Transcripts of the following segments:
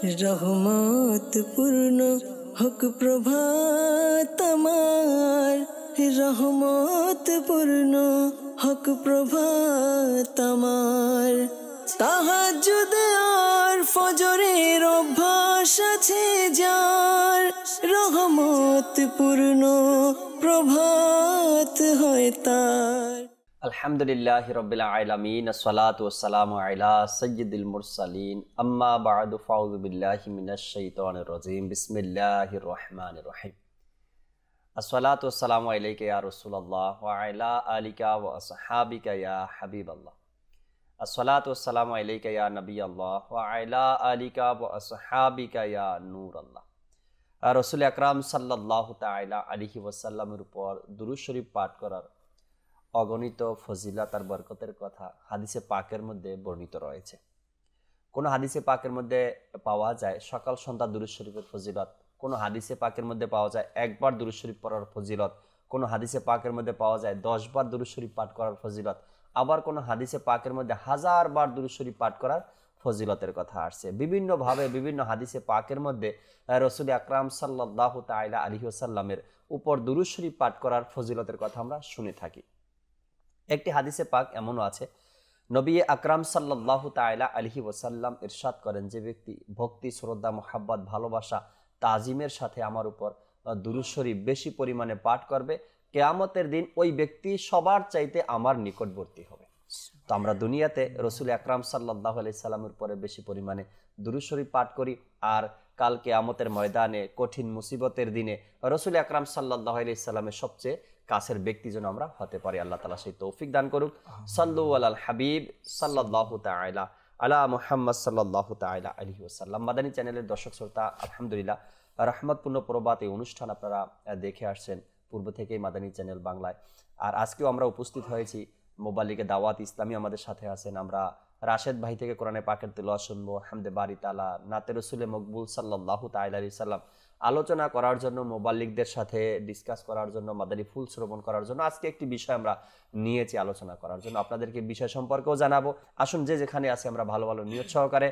রহমত পূর্ণ হক প্রভাত আমার, রহমত পূর্ণ হক প্রভাত আমার। তাহাজ্জুদ আর ফজরের অভ্যাস আছে যার, রহমত পূর্ণ প্রভাত হয় তার। আলহামদুলিল্লাহি রাব্বিল আলামিন, আসসালাতু ওয়াসসালামু আলা সাইয়্যিদিল মুরসালিন, আম্মা বা'দু, ফাউযু বিল্লাহি মিনাশ শাইতানির রাজীম, বিসমিল্লাহির রহমানির রহিম। আসসালাতু ওয়াসসালামু আলাইকা ইয়া রাসূলুল্লাহ ওয়া আলা আলিকা ওয়া আসহাবিকা ইয়া হাবিবাল্লাহ। আসসালাতু ওয়াসসালামু আলাইকা ইয়া নবিয়াল্লাহ ওয়া আলা আলিকা ওয়া আসহাবিকা ইয়া নূরাল্লাহ। রাসূল আকরাম সাল্লাল্লাহু তাআলা আলাইহি ওয়াসাল্লামের উপর দুরূদ শরীফ পাঠ করার অগণিত ফজিলত আর বরকতের কথা হাদিসে পাকের মধ্যে বর্ণিত রয়েছে। কোনো হাদিসে পাকের মধ্যে পাওয়া যায় সকাল সন্ধ্যা দুরূদ শরীফের ফজিলত, কোনো হাদিসে পাকের মধ্যে পাওয়া যায় একবার দুরূদ শরীফ পড়ার ফজিলত, কোনো হাদিসে পাকের মধ্যে পাওয়া যায় 10 বার দুরূদ শরীফ পাঠ করার ফজিলত, আবার কোনো হাদিসে পাকের মধ্যে 1000 বার দুরূদ শরীফ পাঠ করার ফজিলতের কথা আসছে। বিভিন্নভাবে বিভিন্ন হাদিসে পাকের মধ্যে রাসূল আকরাম সাল্লাল্লাহু তাআলা আলাইহি ওয়াসাল্লামের উপর দুরূদ শরীফ পাঠ করার ফজিলতের কথা আমরা শুনে থাকি। একটি হাদিসে পাক এমনও আছে, নবী আকরাম সাল্লাল্লাহু তাআলা আলাইহি ওয়াসাল্লাম ইরশাদ করেন, যে ব্যক্তি ভক্তি, শ্রদ্ধা, মোহাব্বত, ভালোবাসা, তাজিমের সাথে আমার উপর দুরূদ শরীফ বেশি পরিমাণে পাঠ করবে, কিয়ামতের দিন ওই ব্যক্তি সবার চাইতে আমার নিকটবর্তী হবে। তো আমরা দুনিয়াতে রাসূল আকরাম সাল্লাল্লাহু আলাইহি সাল্লামের উপরে বেশি পরিমাণে দুরূদ শরীফ পাঠ করি, আর কাল কিয়ামতের ময়দানে কঠিন মুসিবতের দিনে রাসূল আকরাম সাল্লাল্লাহু আলাইহি সাল্লামের সবচেয়ে কাছের ব্যক্তি যেন আমরা হতে পারি। আল্লাহ তাআলা সেই তৌফিক দান করুক। সাল্লু আলাল হাবিব সাল্লাল্লাহু তাআলা আলা মুহাম্মদ সাল্লাল্লাহু তাআলা আলাইহি ওয়াসাল্লাম। মাদানী চ্যানেলের দর্শক শ্রোতা, আলহামদুলিল্লাহ রহমতপূর্ণ প্রবাদ এই অনুষ্ঠান আপনারা দেখে আসছেন পূর্ব থেকেই মাদানী চ্যানেল বাংলায়। আর আজকেও আমরা উপস্থিত হয়েছি মোবালিকে দাওয়াত ইসলামী, আমাদের সাথে আছেন। আমরা রাশেদ ভাই থেকে কোরআনে পাকের তিলাওয়াত শুনবো, হামদে বারি তাআলা, নাতে রাসূলে মকবুল সাল্লাল্লাহু তাআলা আলাইহি সাল্লাম আলোচনা করার জন্য, মোবাল্লিকদের সাথে ডিসকাস করার জন্য, মাদানী ফুল শ্রবণ করার জন্য আজকে একটি বিষয় আমরা নিয়েছি আলোচনা করার জন্য। আপনাদেরকে বিষয় সম্পর্কেও জানাবো। আসুন যে যেখানে আছি আমরা ভালো ভালো নিয়ত সহকারে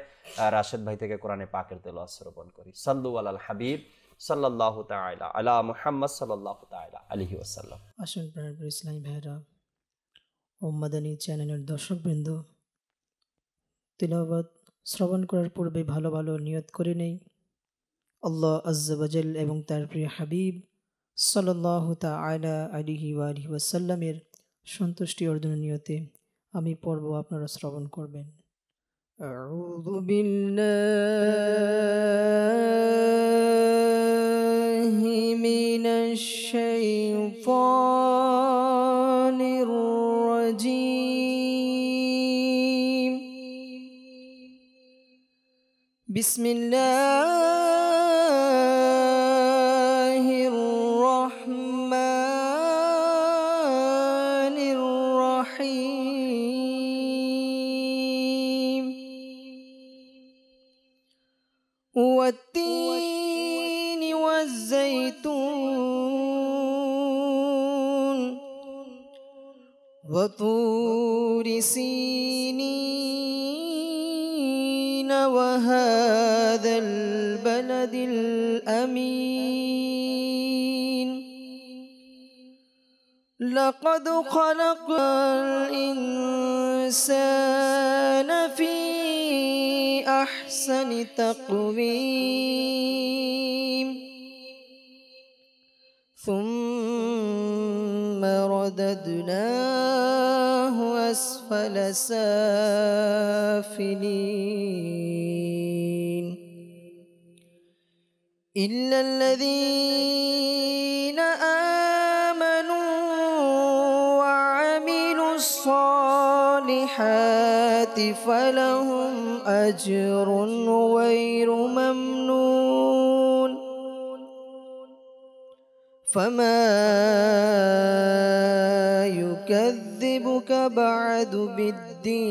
রাশেদ ভাই থেকে কোরআনে পাকের তিলাওয়াত শ্রবণ করি। সাল্লু আলাল হাবিব সাল্লাল্লাহু তাআলা আলা মুহাম্মদ সাল্লাল্লাহু তাআলা আলাইহি ওয়াসাল্লাম। আসুন প্রাণপ্রিয় ইসলামী ভাইরা ও মাদানী চ্যানেলের দর্শকবৃন্দ, তিলাওয়াত শ্রবণ করার পূর্বে ভালো ভালো নিয়ত করে নেই আল্লাহ আজ্জা ওয়া জাল এবং তার প্রিয় হাবিব সাল্লাল্লাহু তাআলা আলাইহি ওয়া আলিহি ওয়াসাল্লামের সন্তুষ্টি অর্জনের নিয়তে আমি পড়ব, আপনারা শ্রবণ করবেন। আউযু বিল্লাহি মিনাশ শাইতানির রাজীম। বিসমিল্লাহির রহমানির রহিম। ওয়াত-তিনি ওয়াজ-যাইতুন ওয়া তুরি সিনিন ওয়া হাযাল বালাদিল আমিন। লাকাদ খালাকাল ইনসানা ফি আহসানি তাকওয়িম। সুম্মা রাদাদনাহু আসফালা সাফিলিন। ইল্লাল্লাযীনা আমানু ওয়া আমিলুস সালিহাতি ফালাহুম আজরুন গায়রু মামনুন। ফামা ইউকাযযিবুকা বা'দু বিদ্দীন।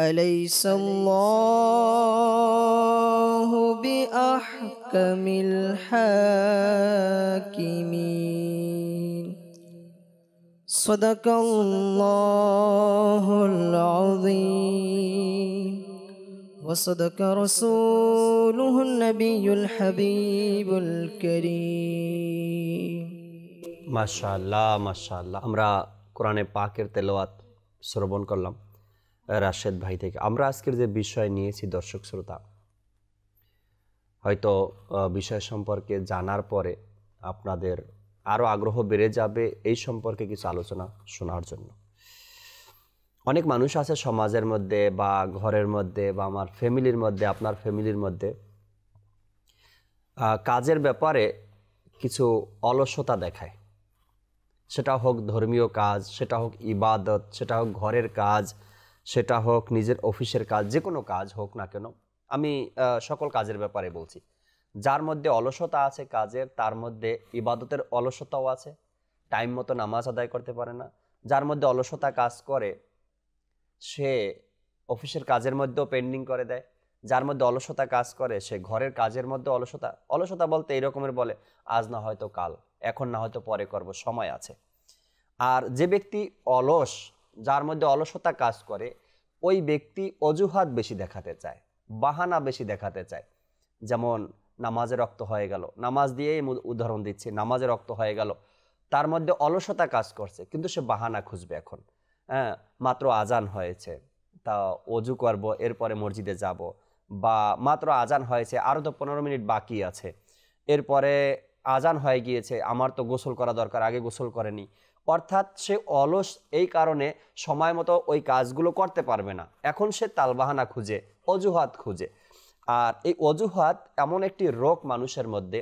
আলাইসাল্লাহু বিআহকামিল হাকিমিন। সাদাকাল্লাহুল আযীম ওয়া সাদাকা রাসূলুহুন নবিয়্যুল হাবিবুল কারীম। মাশাআল্লাহ মাশাআল্লাহ। আমরা কোরআনে পাকের তেলাওয়াত শ্রবণ করলাম রাশেদ ভাই থেকে। আমরা আজকের যে বিষয় নিয়েছি দর্শক শ্রোতা, হয়তো বিষয় সম্পর্কে জানার পরে আপনাদের আরও আগ্রহ বেড়ে যাবে এই সম্পর্কে কিছু আলোচনা শোনার জন্য। অনেক মানুষ আছে সমাজের মধ্যে বা ঘরের মধ্যে বা আমার ফ্যামিলির মধ্যে, আপনার ফ্যামিলির মধ্যে কাজের ব্যাপারে কিছু অলসতা দেখায়। সেটা হোক ধর্মীয় কাজ, সেটা হোক ইবাদত, সেটা হোক ঘরের কাজ, সেটা হোক নিজের অফিসের কাজ, যে কোনো কাজ হোক না কেন, আমি সকল কাজের ব্যাপারে বলছি। যার মধ্যে অলসতা আছে কাজের, তার মধ্যে ইবাদতের অলসতাও আছে, টাইম মতো নামাজ আদায় করতে পারে না। যার মধ্যে অলসতা কাজ করে সে অফিসের কাজের মধ্যেও পেন্ডিং করে দেয়। যার মধ্যে অলসতা কাজ করে সে ঘরের কাজের মধ্যে অলসতা বলতে এই রকমের বলে, আজ না হয়তো কাল, এখন না হয়তো পরে করব, সময় আছে। আর যে ব্যক্তি অলস, যার মধ্যে অলসতা কাজ করে, ওই ব্যক্তি অজুহাত বেশি দেখাতে চায়, বাহানা বেশি দেখাতে চায়। যেমন নামাজে রক্ত হয়ে গেল, নামাজ দিয়েই উদাহরণ দিচ্ছি, নামাজে রক্ত হয়ে গেল, তার মধ্যে অলসতা কাজ করছে কিন্তু সে বাহানা খুঁজবে। এখন মাত্র আজান হয়েছে, তা অজু করব, এরপরে মসজিদে যাব, বা মাত্র আজান হয়েছে আরও তো 15 মিনিট বাকি আছে, এরপরে আজান হয়ে গিয়েছে, আমার তো গোসল করা দরকার, আগে গোসল করেনি। অর্থাৎ সে অলস এই কারণে সময় মতো ওই কাজগুলো করতে পারবে না। এখন সে তালবাহানা খুঁজে, অজুহাত খুঁজে। আর এই অজুহাত এমন একটি রোগ মানুষের মধ্যে,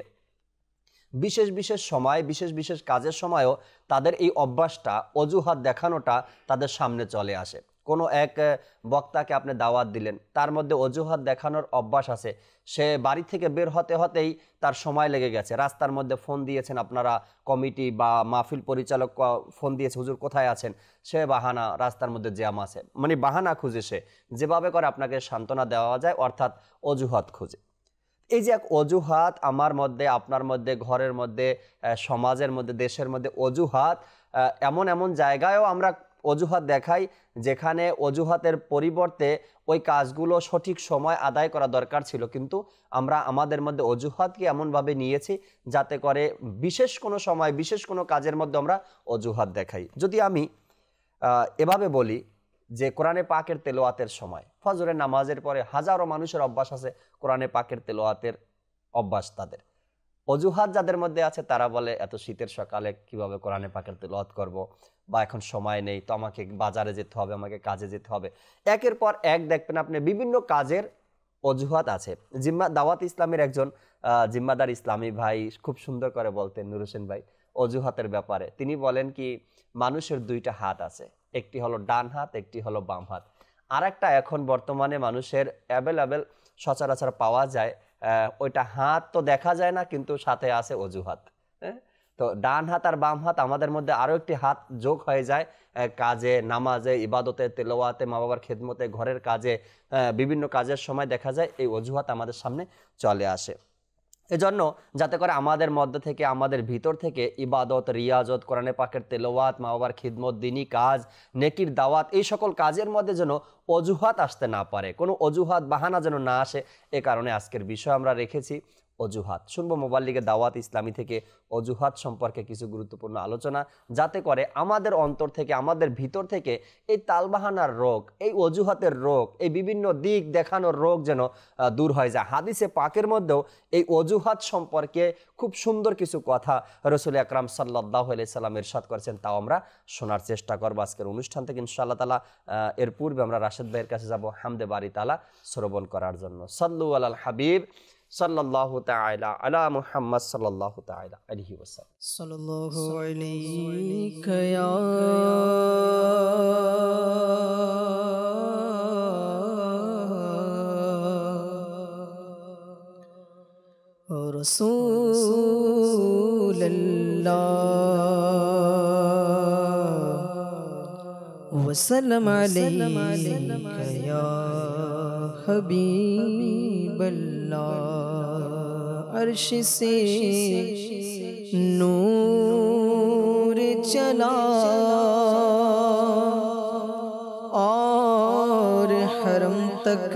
বিশেষ বিশেষ সময়, বিশেষ বিশেষ কাজের সময়ও তাদের এই অভ্যাসটা, অজুহাত দেখানোটা তাদের সামনে চলে আসে। কোনো এক বক্তাকে আপনি দাওয়াত দিলেন, তার মধ্যে অজুহাত দেখানোর অভ্যাস আছে। সে বাড়ি থেকে বের হতে হতেই তার সময় লেগে গেছে, রাস্তার মধ্যে ফোন দিয়েছেন আপনারা, কমিটি বা মাহফিল পরিচালক ফোন দিয়েছে, হুজুর কোথায় আছেন, সে বাহানা, রাস্তার মধ্যে জ্যাম আছে, মানে বাহানা খুঁজে সে যেভাবে করে আপনাকে সান্ত্বনা দেওয়া যায়, অর্থাৎ অজুহাত খুঁজে। এই যে এক অজুহাত আমার মধ্যে, আপনার মধ্যে, ঘরের মধ্যে, সমাজের মধ্যে, দেশের মধ্যে অজুহাত, এমন এমন জায়গায়ও আমরা অজুহাত দেখাই যেখানে অজুহাতের পরিবর্তে ওই কাজগুলো সঠিক সময় আদায় করা দরকার ছিল, কিন্তু আমরা আমাদের মধ্যে অজুহাতকে এমনভাবে নিয়েছি যাতে করে বিশেষ কোনো সময়, বিশেষ কোনো কাজের মধ্যে আমরা অজুহাত দেখাই। যদি আমি এভাবে বলি যে কোরআনে পাকের তেলাওয়াতের সময়, ফজরের নামাজের পরে হাজারো মানুষের অভ্যাস আছে কোরআনে পাকের তেলাওয়াতের অভ্যাস তাদের। অজুহাত যাদের মধ্যে আছে তারা বলে, এত শীতের সকালে কিভাবে কোরআনে পাকের তেলাওয়াত করব, বা এখন সময় নেই, তো আমাকে বাজারে যেতে হবে, আমাকে কাজে যেতে হবে। একের পর এক দেখবেন আপনি বিভিন্ন কাজের অজুহাত আছে। দাওয়াত ইসলামের একজন জিম্মাদার ইসলামী ভাই খুব সুন্দর করে বলতেন, নুর হোসেন ভাই, অজুহাতের ব্যাপারে। তিনি বলেন কি, মানুষের দুইটা হাত আছে, একটি হলো ডান হাত, একটি হলো বাম হাত। আর একটা এখন বর্তমানে মানুষের অ্যাভেলেবেল সচরাচর পাওয়া যায়, ওইটা হাত তো দেখা যায় না, কিন্তু সাথে আছে অজুহাত। তো ডান হাত আর বাম হাত, আমাদের মধ্যে আরো একটি হাত যোগ হয়ে যায় কাজে, নামাজে, ইবাদতে, তেলাওয়াতে, মা বাবার খেদমতে, ঘরের কাজে, বিভিন্ন কাজের সময় দেখা যায় এই অজুহাত আমাদের সামনে চলে আসে। এজন্য যাতে করে আমাদের মধ্যে থেকে, আমাদের ভিতর থেকে ইবাদত, রিয়াজত, কোরআনে পাকের তেলাওয়াত, মা বাবার খিদমত, দিনী কাজ, নেকির দাওয়াত, এই সকল কাজের মধ্যে যেন অজুহাত আসতে না পারে, কোনো অজুহাত বাহানা যেন না আসে, এ কারণে আজকের বিষয় আমরা রেখেছি অজুহাত। শুনবো মোবাল্লিগের দাওয়াত ইসলামী থেকে অজুহাত সম্পর্কে কিছু গুরুত্বপূর্ণ আলোচনা, যাতে করে আমাদের অন্তর থেকে, আমাদের ভিতর থেকে এই তালবাহানার রোগ, এই অজুহাতের রোগ, এই বিভিন্ন দিক দেখানোর রোগ যেন দূর হয়ে যায়। হাদিসে পাকের মধ্যেও এই অজুহাত সম্পর্কে খুব সুন্দর কিছু কথা রাসূল আকরাম সাল্লাল্লাহু আলাইহি সাল্লাম ইরশাদ করেছেন, তাও আমরা শোনার চেষ্টা করবো আজকের অনুষ্ঠান থেকে ইনশাআল্লাহ তাআলা। এর পূর্বে আমরা রাশেদ ভাইয়ের কাছে যাব হামদে বারি তাআলা শ্রবণ করার জন্য। সাল্লু আলাল হাবিব সাল্লাল্লাহু তাআলা আলা মুহাম্মদ সাল্লাল্লাহু তাআলা আলাইহি ওয়াসাল্লাম। সাল্লাল্লাহু আলাইকা ইয়া রাসূলুল্লাহ ওয়া সাল্লাম আলাইকা ইয়া হাবিবাল্লাহ। अर्श से नूर चला तक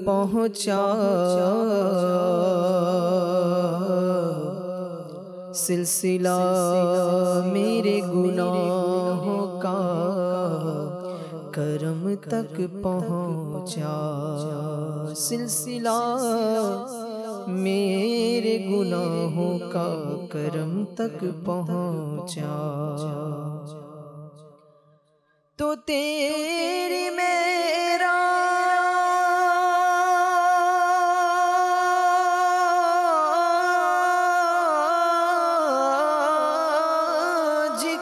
पहुँचा, सिलसिला मेरे गुनाहों का करम तक पहुँचा, सिलसिला मेरे गुनाहों का करम तक पहुँचा। तो तेरी मेरा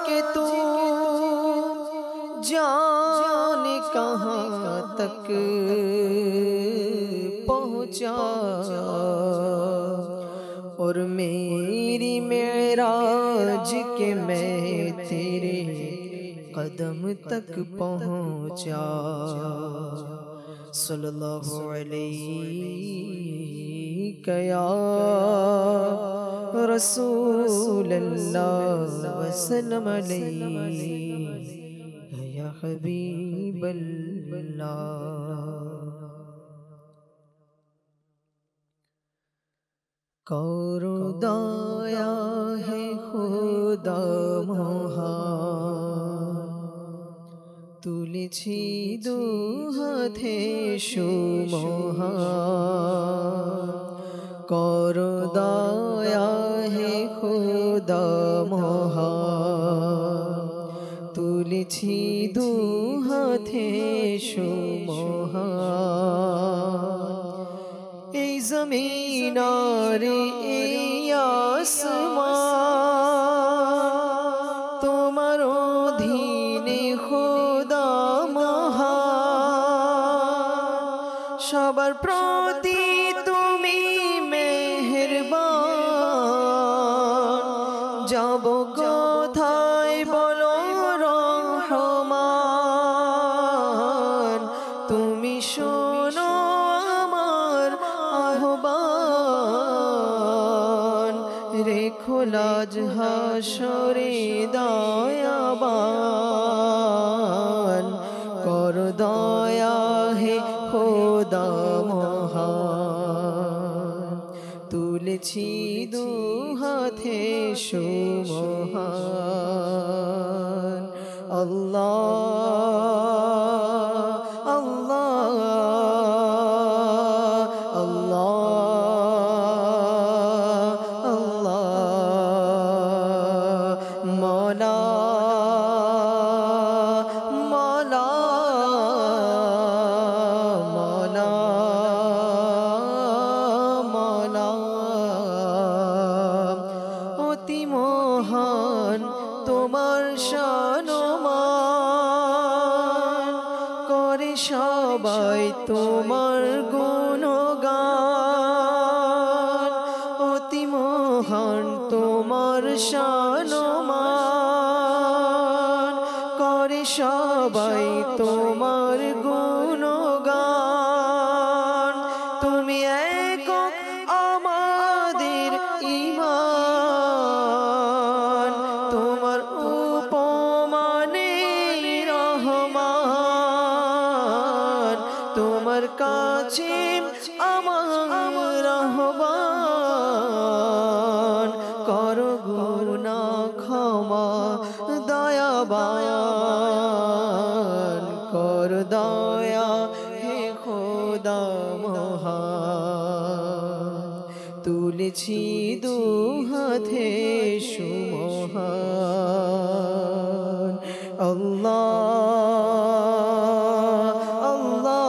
के तू जाने कहाँ तक पहुँचा, और मेरी मेराज के मैं तेरे कदम तक पहुँचा। सल्लल्लाहु अलैहि या रसूल अल्लाह वसल्लम अलैहि या हबीब अल्लाह। करो दया है खुदा মহান, তুলেছি দু হাতে সুমহান। করো দয়া হে খুদা মহান, তুলেছি দু হাতে সুমহান। এই জমিন আর এই আসমান তোমার অধীনে খোদা মহান। সবার প্রতি তুমি মেহেরবান, যাব কোথায় বলো রহমান। তুমি শোনো আমার আহ্বান, রেখো লাজ হাসরে দয়াবান। কর দয়া হে খোদা মহান, তুলেছি দু হাতে সুমহান। আল্লাহ আল্লাহ আল্লাহ আল্লাহ, মওলা মওলা মওলা মওলা। অতি মহান তোমার শান ও মান, করে সবাই তোমার গুণগান। অতি মহান তোমার শান ও মান, করে সবাই তোমার গুণগান। তুমি একক আমাদের ঈমান, তোমার উপমানে রহমান। তোমার কাছে আমার আহ্বান, করো গুনাহ ক্ষমা দয়াবান। কর দয়া হে খোদা মহান, তুলেছি দু হাতে সুমহান। আল্লাহ আল্লাহ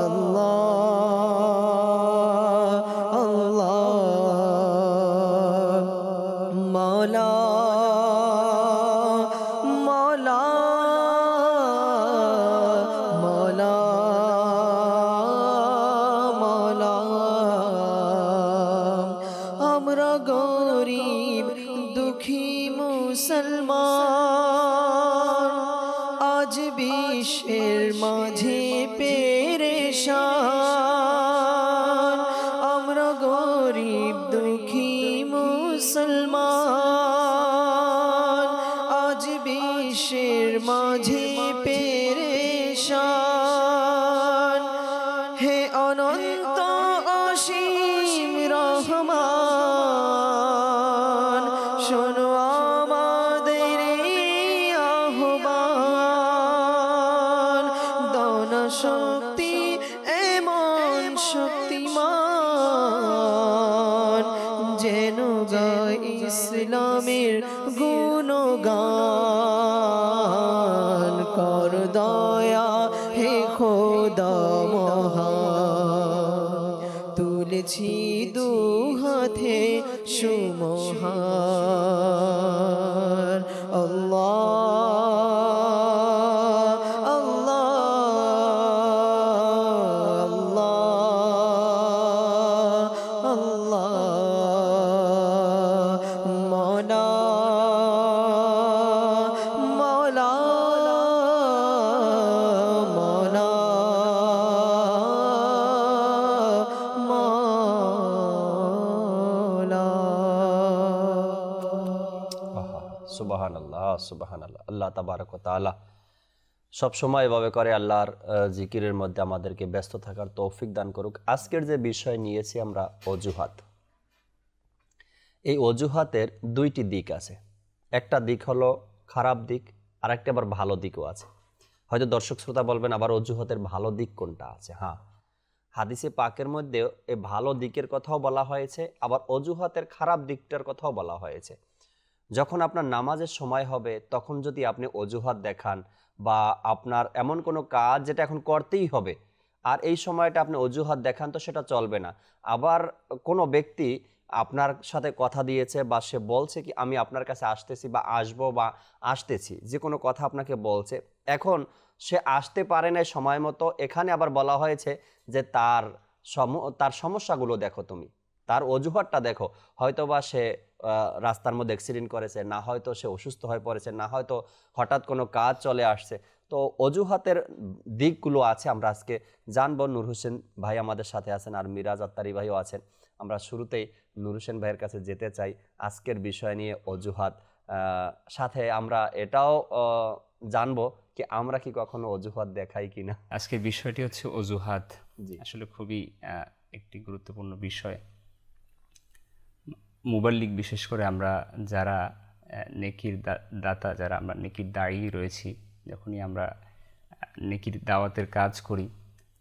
আল্লাহ আল্লাহ, মওলা মওলা মওলা মওলা। আমরা গরিব দুঃখী মুসলমান, আজ বিশ্বের মাঝে পেরেশান। আমরা গরিব দুঃখী মুসলমান, আজ বিশ্বের মাঝে পেরেশান, হে অনন্ত অসীম রহমান, শোনো আমাদের আহ্বান, দানা শক্তি এমন শক্তিমান, যেন গায় ইসলামের গুণগান, কর দয়া হে খোদা মহান, তুলেছি দু হাতে সুমহান, আল্লাহ আল্লাহ আল্লাহ আল্লাহ, মৌলা মৌলা মৌলা মৌলা। সুবহানাল্লাহ সুবহানাল্লাহ। আল্লাহ তাবারক ওয়া তাআলা সব সময় এভাবে করে আল্লাহর জিকিরের মধ্যে আমাদেরকে ব্যস্ত থাকার তৌফিক দান করুক। আজকের যে বিষয় নিয়েছি আমরা অজুহাত, এই অজুহাতের দুইটি দিক আছে। একটা দিক হলো খারাপ দিক, আর একটা আবার ভালো দিকও আছে। হয়তো দর্শক শ্রোতা বলবেন আবার অজুহাতের ভালো দিক কোনটা আছে? হ্যাঁ, হাদিসে পাকের মধ্যে এই ভালো দিকের কথাও বলা হয়েছে, আবার অজুহাতের খারাপ দিকটার কথাও বলা হয়েছে। যখন আপনার নামাজের সময় হবে তখন যদি আপনি অজুহাত দেখান, বা আপনার এমন কোনো কাজ যেটা এখন করতেই হবে আর এই সময়টা আপনি অজুহাত দেখান, তো সেটা চলবে না। আবার কোনো ব্যক্তি আপনার সাথে কথা দিয়েছে বা সে বলছে কি আমি আপনার কাছে আসতেছি বা আসবো বা আসতেছি, যে কোনো কথা আপনাকে বলছে, এখন সে আসতে পারে না সময় মতো, এখানে আবার বলা হয়েছে যে তার সমস্যাগুলো দেখো, তুমি তার অজুহাতটা দেখো। হয়তো বা সে রাস্তার মধ্যে অ্যাক্সিডেন্ট করেছে, না হয়তো সে অসুস্থ হয়ে পড়েছে, না হয়তো হঠাৎ কোনো কাজ চলে আসছে। তো অজুহাতের দিকগুলো আছে, আমরা আজকে জানবো। নূর হোসেন ভাই আমাদের সাথে আছেন, আর মিরাজ আত্তারি ভাইও আছেন। আমরা শুরুতেই নূর হোসেন ভাইয়ের কাছে যেতে চাই আজকের বিষয় নিয়ে অজুহাত। সাথে আমরা এটাও জানবো কি আমরা কি কখনো অজুহাত দেখাই কিনা। আজকের বিষয়টি হচ্ছে অজুহাত। আসলে খুবই একটি গুরুত্বপূর্ণ বিষয়। মুবাল্লিগ, বিশেষ করে আমরা যারা নেকির দাতা, যারা আমরা নেকির দায়ী রয়েছি, যখনই আমরা নেকির দাওয়াতের কাজ করি,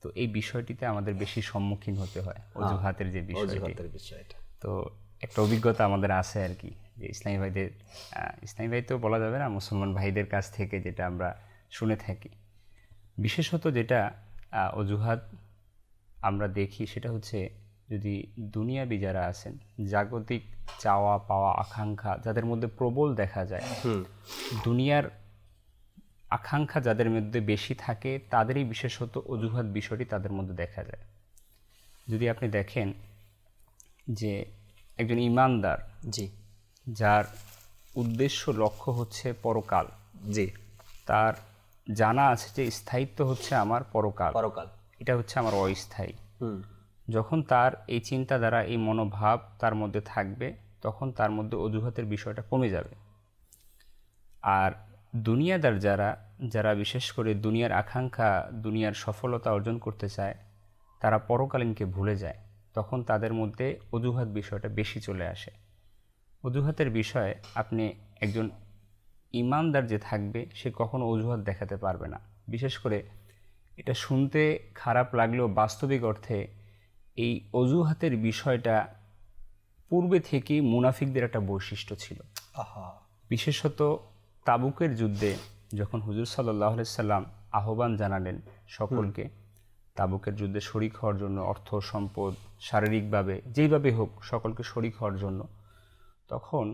তো এই বিষয়টিতে আমাদের বেশি সম্মুখীন হতে হয়, অজুহাতের যে বিষয়টা। তো একটা অভিজ্ঞতা আমাদের আছে আর কি, যে ইসলামী ভাই তো বলা যাবে না, মুসলমান ভাইদের কাছ থেকে যেটা আমরা শুনে থাকি। বিশেষত যেটা অজুহাত আমরা দেখি সেটা হচ্ছে, যদি দুনিয়াবি যারা আছেন, জাগতিক চাওয়া পাওয়া আকাঙ্ক্ষা যাদের মধ্যে প্রবল দেখা যায়, দুনিয়ার আকাঙ্ক্ষা যাদের মধ্যে বেশি থাকে, তাদেরই বিশেষত অজুহাত বিষয়টি তাদের মধ্যে দেখা যায়। যদি আপনি দেখেন যে একজন ইমানদার, যার উদ্দেশ্য লক্ষ্য হচ্ছে পরকাল, তার জানা আছে যে স্থায়িত্ব হচ্ছে আমার পরকাল, এটা হচ্ছে আমার অস্থায়ী। যখন তার এই চিন্তাধারা, এই মনোভাব তার মধ্যে থাকবে, তখন তার মধ্যে অজুহাতের বিষয়টা কমে যাবে। আর দুনিয়াদার যারা বিশেষ করে দুনিয়ার আকাঙ্ক্ষা, দুনিয়ার সফলতা অর্জন করতে চায়, তারা পরকালীনকে ভুলে যায়, তখন তাদের মধ্যে অজুহাত বিষয়টা বেশি চলে আসে। অজুহাতের বিষয়ে আপনি একজন ইমানদার যে থাকবে, সে কখনো অজুহাত দেখাতে পারবে না। বিশেষ করে এটা শুনতে খারাপ লাগলেও বাস্তবিক অর্থে এই অজুহাতের বিষয়টা পূর্বে থেকেই মুনাফিকদের একটা বৈশিষ্ট্য ছিল। বিশেষত তাবুকের যুদ্ধে যখন হুজুর সাল্লাল্লাহু আলাইহি সাল্লাম আহ্বান জানালেন সকলকে তাবুকের যুদ্ধে শরিক হওয়ার জন্য, অর্থ সম্পদ শারীরিকভাবে যেইভাবে হোক সকলকে শরিক হওয়ার জন্য, তখন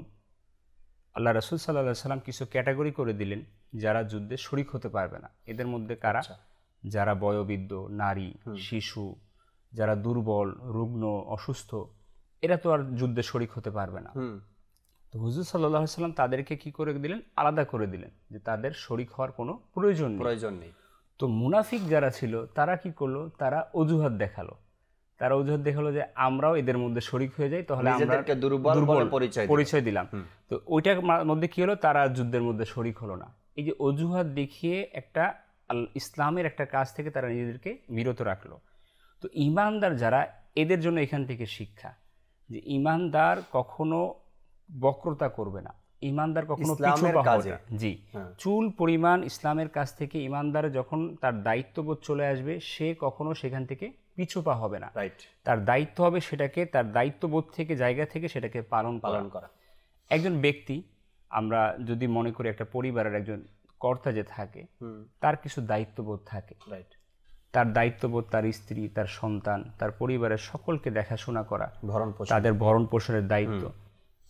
আল্লাহ রাসূল সাল্লাল্লাহু আলাইহি সাল্লাম কিছু ক্যাটাগরি করে দিলেন যারা যুদ্ধে শরিক হতে পারবে না। এদের মধ্যে কারা? যারা বয়োবৃদ্ধ, নারী, শিশু, যারা দুর্বল, রুগ্ন, অসুস্থ, এরা তো আর যুদ্ধে শরিক হতে পারবে না। তো হুজুর সাল্লাল্লাহু আলাইহি সাল্লাম তাদেরকে কি করে দিলেন? আলাদা করে দিলেন, যে তাদের শরিক হওয়ার কোনো প্রয়োজন নেই। তো মুনাফিক যারা ছিল তারা কি করলো? তারা অজুহাত দেখালো। যে আমরাও এদের মধ্যে শরিক হয়ে যাই, তাহলে আমরা দুর্বল পরিচয় দিলাম। তো ওইটার মধ্যে কি হলো? তারা যুদ্ধের মধ্যে শরিক হলো না। এই যে অজুহাত দেখিয়ে একটা ইসলামের একটা কাজ থেকে তারা নিজেদেরকে বিরত রাখলো। তো ইমানদার যারা, এদের জন্য এখান থেকে শিক্ষা যে ইমানদার কখনো বক্রতা করবে না, ইমানদার কখনো পিছু ইসলামের পা হবে কাজে। না। জি, হ্যাঁ। চুল পরিমাণ ইসলামের কাছ থেকে ইমানদার যখন তার দায়িত্ববোধ চলে আসবে, সে কখনো সেখান থেকে পিছু পা হবে না। রাইট, তার দায়িত্ব হবে সেটাকে, তার দায়িত্ববোধ থেকে জায়গা থেকে সেটাকে পালন করা। একজন ব্যক্তি, আমরা যদি মনে করি একটা পরিবারের একজন কর্তা যে থাকে, তার কিছু দায়িত্ববোধ থাকে। রাইট, তার দায়িত্ববোধ তার স্ত্রী, তার সন্তান, তার পরিবারের সকলকে দেখাশোনা করা, ভরণ পোষণ, তাদের ভরণ পোষণের দায়িত্ব।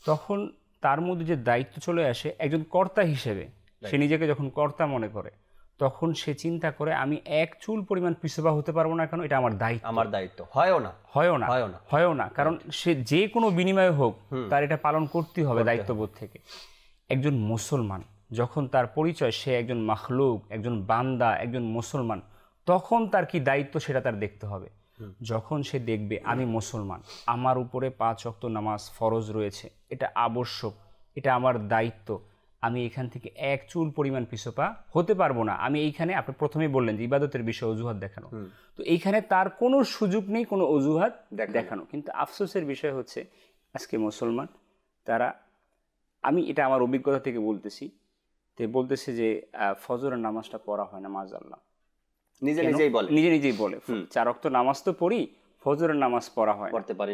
তখন তার মধ্যে যে দায়িত্ব চলে আসে একজন কর্তা হিসেবে, সে নিজেকে যখন কর্তা মনে করে, তখন সে চিন্তা করে আমি এক চুল পরিমাণ পিছুপা হতে পারবো না, কেন এটা আমার দায়িত্ব। আমার দায়িত্ব হয়ও না, কারণ সে যে কোনো বিনিময়ে হোক তার এটা পালন করতেই হবে দায়িত্ববোধ থেকে। একজন মুসলমান যখন তার পরিচয় সে একজন মাখলুক, একজন বান্দা, একজন মুসলমান, তখন তার কি দায়িত্ব সেটা তার দেখতে হবে। যখন সে দেখবে আমি মুসলমান, আমার উপরে 5 ওয়াক্ত নামাজ ফরজ রয়েছে, এটা আবশ্যক, এটা আমার দায়িত্ব, আমি এখান থেকে এক চুল পরিমাণ পিছপা হতে পারবো না। আমি এইখানে, আপনি প্রথমেই বললেন যে ইবাদতের বিষয়ে অজুহাত দেখানো, তো এইখানে তার কোনো সুযোগ নেই কোনো অজুহাত দেখানো। কিন্তু আফসোসের বিষয় হচ্ছে আজকে মুসলমান তারা, আমি এটা আমার অভিজ্ঞতা থেকে বলতেছে যে ফজরের নামাজটা পড়া হয় না, মাযআল্লাহ, নিজেই বলে 4 ওয়াক্ত নামাজ তো পড়ি, ফজরের নামাজ পড়া হয়, পড়তে পারি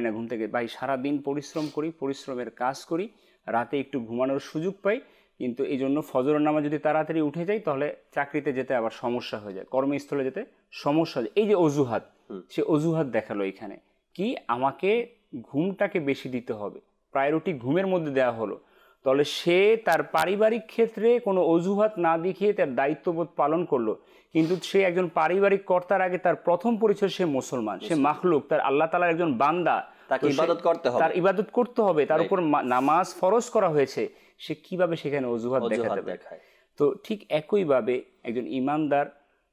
না ঘুম থেকে। ভাই সারাদিন পরিশ্রম করি, পরিশ্রমের কাজ করি, রাতে একটু ঘুমানোর সুযোগ পাই, কিন্তু এই জন্য ফজরের নামাজ যদি তাড়াতাড়ি উঠে যাই তাহলে চাকরিতে যেতে আবার সমস্যা হয়ে যায়, কর্মস্থলে যেতে সমস্যা হয়ে যায়। এই যে অজুহাত, সে অজুহাত দেখালো এখানে কি, আমাকে ঘুমটাকে বেশি দিতে হবে, প্রায়োরিটি ঘুমের মধ্যে দেওয়া হলো। তাহলে সে তার পারিবারিক ক্ষেত্রে কোনো অজুহাত না দেখিয়ে তার দায়িত্ববোধ পালন করলো, কিন্তু সে একজন পারিবারিক কর্তার আগে তার প্রথম পরিচয় সে মুসলমান, সে মাখলুক, তার আল্লাহ তাআলার একজন বান্দা, তার ইবাদত করতে হবে, তার উপর নামাজ ফরজ করা হয়েছে, সে কিভাবে সেখানে অজুহাত দেখায়? তো ঠিক একইভাবে একজন ইমানদার,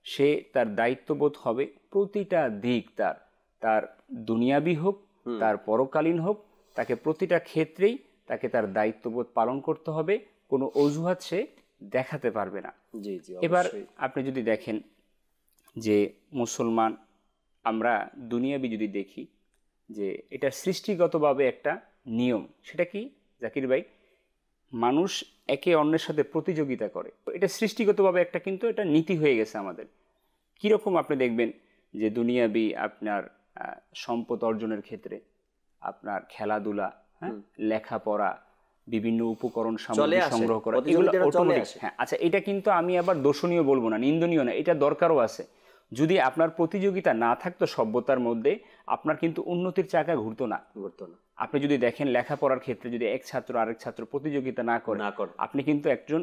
সে তার দায়িত্ববোধ হবে প্রতিটা দিক, তার দুনিয়াবি হোক, তার পরকালীন হোক, তাকে প্রতিটা ক্ষেত্রেই তাকে তার দায়িত্ববোধ পালন করতে হবে, কোনো অজুহাত সে দেখাতে পারবে না। এবার আপনি যদি দেখেন যে মুসলমান, আমরা দুনিয়াবি যদি দেখি যে এটা সৃষ্টিগতভাবে একটা নিয়ম, সেটা কি জাকির ভাই? মানুষ একে অন্যের সাথে প্রতিযোগিতা করে, এটা সৃষ্টিগতভাবে একটা, কিন্তু এটা নীতি হয়ে গেছে আমাদের। কীরকম আপনি দেখবেন যে দুনিয়াবি আপনার সম্পদ অর্জনের ক্ষেত্রে, আপনার খেলাধুলা, লেখাপড়া, বিভিন্ন উপকরণ সামগ্রী সংগ্রহ করা, এগুলো অটোমেটিক। হ্যাঁ, আচ্ছা, এটা কিন্তু আমি আবার দোষণীয় বলবো না, নিন্দনীয় না, এটা দরকারও আছে। যদি আপনার প্রতিযোগিতা না থাকতো সভ্যতার মধ্যে, আপনার কিন্তু উন্নতির চাকা ঘুরতো না। আপনি যদি দেখেন লেখাপড়ার ক্ষেত্রে যদি এক ছাত্র আরেক ছাত্র প্রতিযোগিতা না করে, আপনি কিন্তু একজন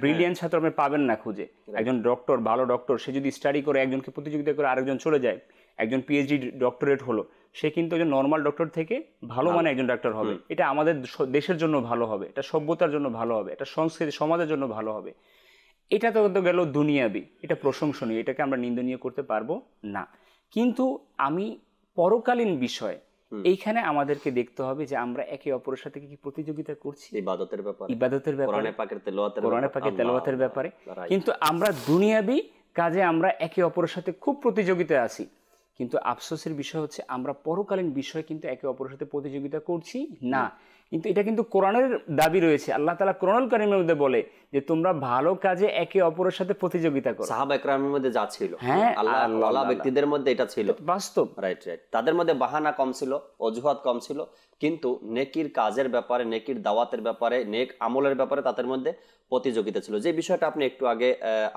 ব্রিলিয়ান্ট ছাত্র আপনি পাবেন না খুঁজে। একজন ডক্টর, ভালো ডক্টর, সে যদি স্টাডি করে একজনকে প্রতিযোগিতা করে আরেকজন চলে যায়, একজন পিএইচডি ডক্টরেট হলো, সে কিন্তু একজন নর্মাল ডক্টর থেকে ভালো মানে একজন ডক্টর হবে। এটা আমাদের দেশের জন্য ভালো হবে, এটা সভ্যতার জন্য ভালো হবে, এটা সংস্কৃতি সমাজের জন্য ভালো হবে। এটা তো গেল দুনিয়াবি, এটা প্রশংসনীয়, এটাকে আমরা নিন্দনীয় করতে পারবো না। কিন্তু আমি পরকালীন বিষয়, এইখানে আমাদেরকে দেখতে হবে যে আমরা একে অপরের সাথে কি প্রতিযোগিতা করছি ইবাদতের ব্যাপারে, কোরআনে পাকের তেলাওয়াতের ব্যাপারে। কিন্তু আমরা দুনিয়াবি কাজে আমরা একে অপরের সাথে খুব প্রতিযোগিতা আছি, কিন্তু আফসোসের বিষয় হচ্ছে আমরা পরকালীন বিষয় কিন্তু একে অপরের সাথে প্রতিযোগিতা করছি না। কিন্তু এটা কিন্তু কোরআনের দাবি রয়েছে, আল্লাহ তাআলা কোরআনুল কারীমের মধ্যে বলে যে তোমরা ভালো কাজে একে অপরের সাথে প্রতিযোগিতা করো। সাহাবা ইকরামের মধ্যে যা ছিল, হ্যাঁ, আল্লাহ ব্যক্তিদের মধ্যে এটা ছিল বাস্তব। রাইট, তাদের মধ্যে বাহানা কম ছিল, অজুহাত কম ছিল, কিন্তু নেকির কাজের ব্যাপারে, নেকির দাওয়াতের ব্যাপারে, নেক আমলের ব্যাপারে তাদের মধ্যে প্রতিযোগিতা ছিল। যে বিষয়টা আপনি একটু আগে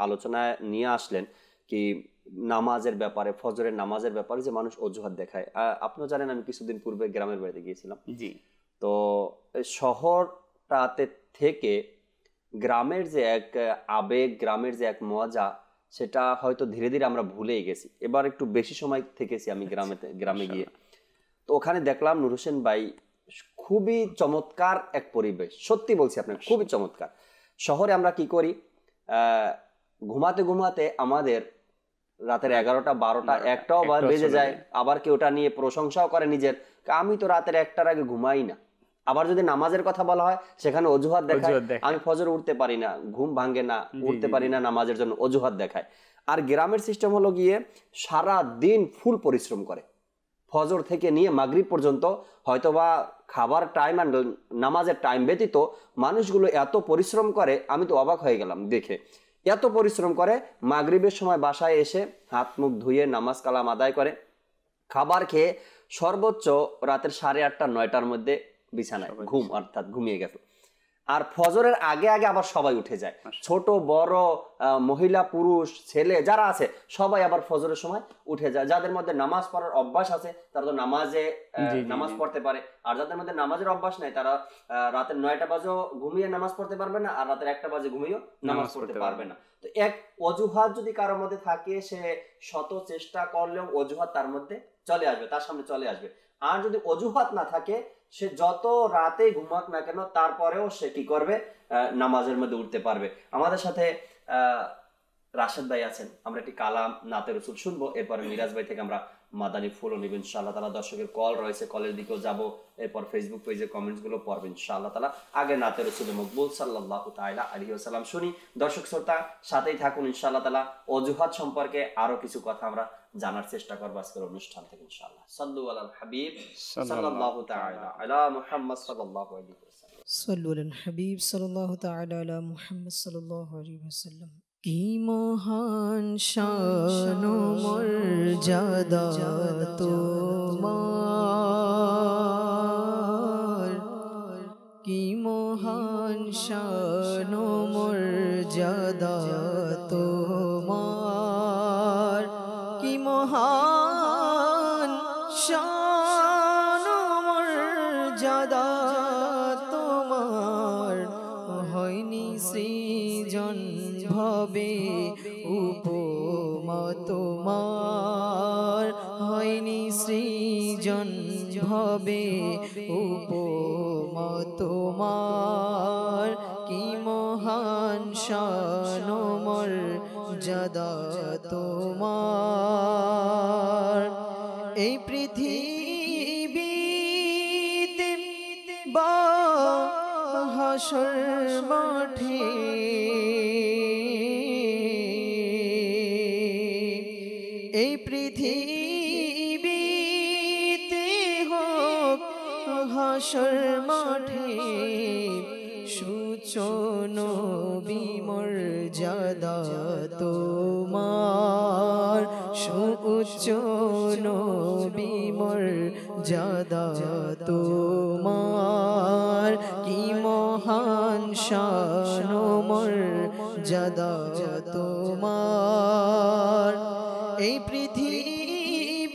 আলোচনায় নিয়ে আসলেন, কি নামাজের ব্যাপারে, ফজরের নামাজের ব্যাপারে যে মানুষ অজুহাত দেখায়। আপনিও জানেন, আমি কিছুদিন পূর্বে গ্রামের বাড়িতে গিয়েছিলাম। জি। তো শহরটাতে থেকে গ্রামের যে এক আবেগ, গ্রামের যে এক মজা, সেটা হয়তো ধীরে ধীরে আমরা ভুলেই গেছি। এবার একটু বেশি সময় থেকেছি আমি গ্রামে গিয়ে। তো ওখানে দেখলাম নূর হোসেন ভাই, খুবই চমৎকার এক পরিবেশ, সত্যি বলছি আপনাকে, খুবই চমৎকার। শহরে আমরা কি করি, ঘুমাতে ঘুমাতে আমাদের রাতের 11টা 12টা 1টাও বেজে যায়, আবার কেউ ওটা নিয়ে প্রশংসাও করে নিজের, আমি তো রাতের 1টার আগে ঘুমাই না, আবার যদি নামাজের কথা বলা হয় সেখানে অজুহাত দেখায়, অজুহাত দেখায়। আমি ফজর উঠতে পারি না, ঘুম ভাঙে না, উঠতে জি, পারি না নামাজের জন্য, অজুহাত দেখায়। আর গ্রামের সিস্টেম হলো গিয়ে সারা দিন ফুল পরিশ্রম করে, ফজর থেকে নিয়ে মাগরিব পর্যন্ত, হয়তোবা খাবার টাইম আর নামাজের টাইম ব্যতীত মানুষগুলো এত পরিশ্রম করে, আমি তো অবাক হয়ে গেলাম দেখে। এত পরিশ্রম করে, মাগরিবের সময় বাসায় এসে হাত মুখ ধুয়ে নামাজ কালাম আদায় করে, খাবার খেয়ে সর্বোচ্চ রাতের 8:30 9টার মধ্যে বিছানায় ঘুম, অর্থাৎ ঘুমিয়ে গেছে। আর ফজরের আগে আগে আবার সবাই উঠে যায়, ছোট বড় মহিলা পুরুষ ছেলে যারা আছে সবাই আবার ফজরের সময় উঠে যায়। যাদের মধ্যে নামাজ পড়ার অভ্যাস আছে তারা তো নামাজ পড়তে পারে, আর যাদের মধ্যে নামাজের অভ্যাস নাই তারা রাতের 9টা বাজে ঘুমিয়ে নামাজ পড়তে পারবে না, আর রাতের 1টা বাজে ঘুমিয়েও নামাজ পড়তে পারবে না। তো এক অজুহাত যদি কারোর মধ্যে থাকে, সে শত চেষ্টা করলেও অজুহাত তার মধ্যে চলে আসবে, তার সামনে চলে আসবে। আর যদি অজুহাত না থাকে, সে যত রাতে ঘুমাক না কেন তারপরেও সে কি করবে, নামাজের মধ্যে উঠতে পারবে। আমাদের সাথে রাশেদ ভাই আছেন, আমরা একটি কালাম নাতে রসুল শুনবো, এরপরে মিরাজ ভাই থেকে আমরা মাদানী ফুলও নিব ইনশাআল্লাহ তাআলা। দর্শকের কল রয়েছে, কলের দিকেও যাব, এরপর ফেসবুক পেজে কমেন্টস গুলো পড়বো ইনশাআল্লাহ তাআলা। আগে নাতে রসুল মকবুল সাল্লাল্লাহু তাআলা আলাইহি ওয়াসাল্লাম শুনি। দর্শক শ্রোতা সাথেই থাকুন ইনশাআল্লাহ তাআলা। অজুহাত সম্পর্কে আরো কিছু কথা আমরা জানার চেষ্টা করব আজকের অনুষ্ঠান থেকে ইনশাআল্লাহ। সাল্লু আলাল হাবিব সাল্লাল্লাহু তাআলা আলা মুহাম্মদ সাল্লাল্লাহু আলাইহি ওয়াসাল্লাম। সাল্লু আলাল হাবিব সাল্লাল্লাহু তাআলা আলা মুহাম্মদ সাল্লাল্লাহু আলাইহি ওয়াসাল্লাম। কি মহান শান ও মর্যাদা তোমার, কি মহান শান ও মর্যাদা তোমার, কি মহান শান ও মর্যাদা তোমার, হয়নি সৃজন ভবে উপমা তোমার, হয়নি সৃজন ভবে উপমা তোমার, কি মহান শান ও মর্যাদা তোমার। এই পৃথিবীতে বা হাসর মাঠে এই পৃথিবীতে হোক হাসর মাঠে সুচন বিমর্যাদা তোমার, সুচন বিমর্যাদা তোমার, কি মহান শান ও মর্যাদা তোমার। এই পৃথিবীতে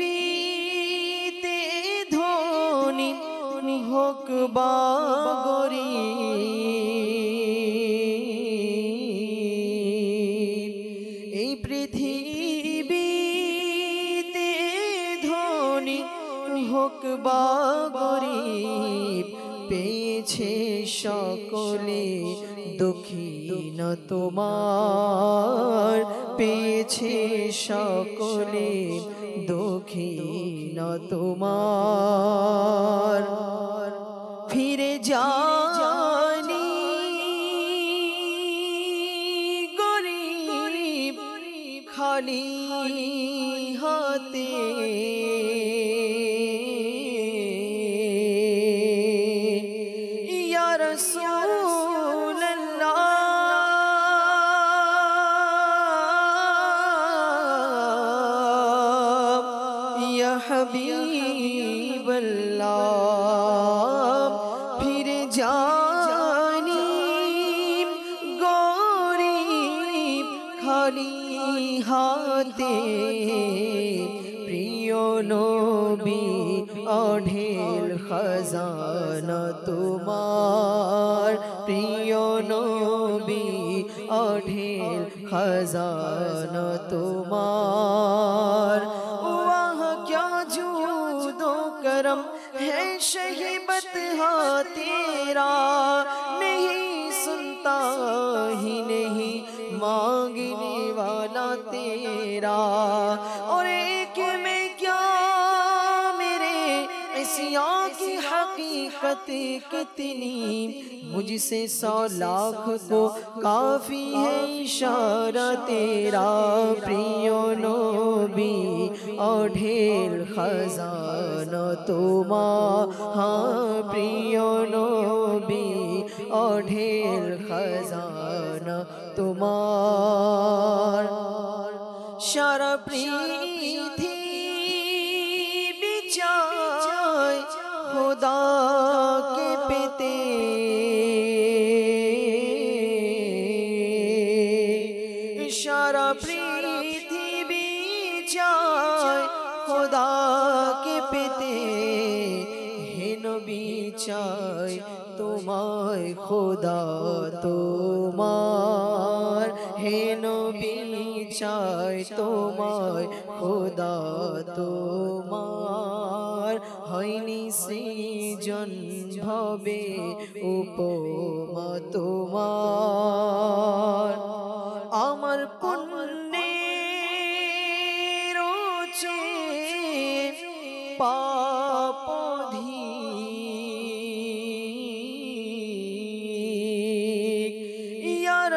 ধনী হোক বা গরীব, এই পৃথিবীতে ধনী হোক বা গরীব, পেয়েছে সকলে দক্ষিণ তোমার, পেয়েছে সকলে দক্ষিণ তোমার। ফিরে জানি গরীব খালি হাতে, ইয়া রাসূলুল্লাহ ইয়া হাবিবাল্লাহ, ফিরে জানি গরীব খালি হাতে, প্রিয় নবী অঢেল খাজানা তোমার, প্রিয় নবী অঢেল খাজানা তোমার। वाह क्या जूद व करम है शहीबत हा तेरा, नहीं सुनता ही नहीं मांगने वाला तेरा, और एक में क्या मेरे इस्या की हकीकत कितनी मुझसे 100 लाख को काफी है इशारा तेरा प्रिय नबी अढेल खजाना तुम्हारा प्रिय नबी अढेल खजाना तुम्हार सारा पृथ्वी चाय खुदा के पेते सारा पृथ्वी चाय खुदा के पेते हे नबी चाय তোমায় খোদা তোমার হে নবী চাই তোমায় খোদা তোমার হয়নি সৃজন ভবে উপমা তোমার আমার পুণ্যের চেয়ে পাপ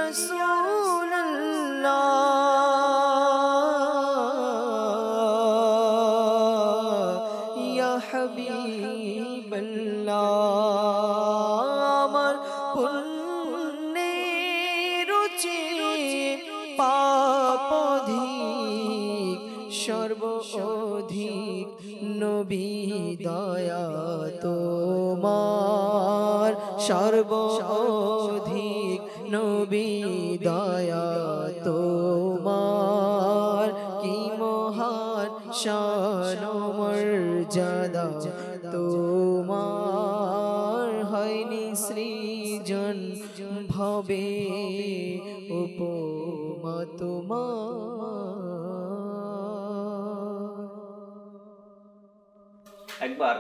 رسول الله يا حبيب الله আমার পুণ্যের চেয়ে পাপ অধিক সর্ব অধিক নবী দয়া তোমার সর্ব অধিক নবী দয়া তোমার কি মহান শান মর্যাদা তোমার হয়নি সৃজন ভবে উপমা তোমার একবার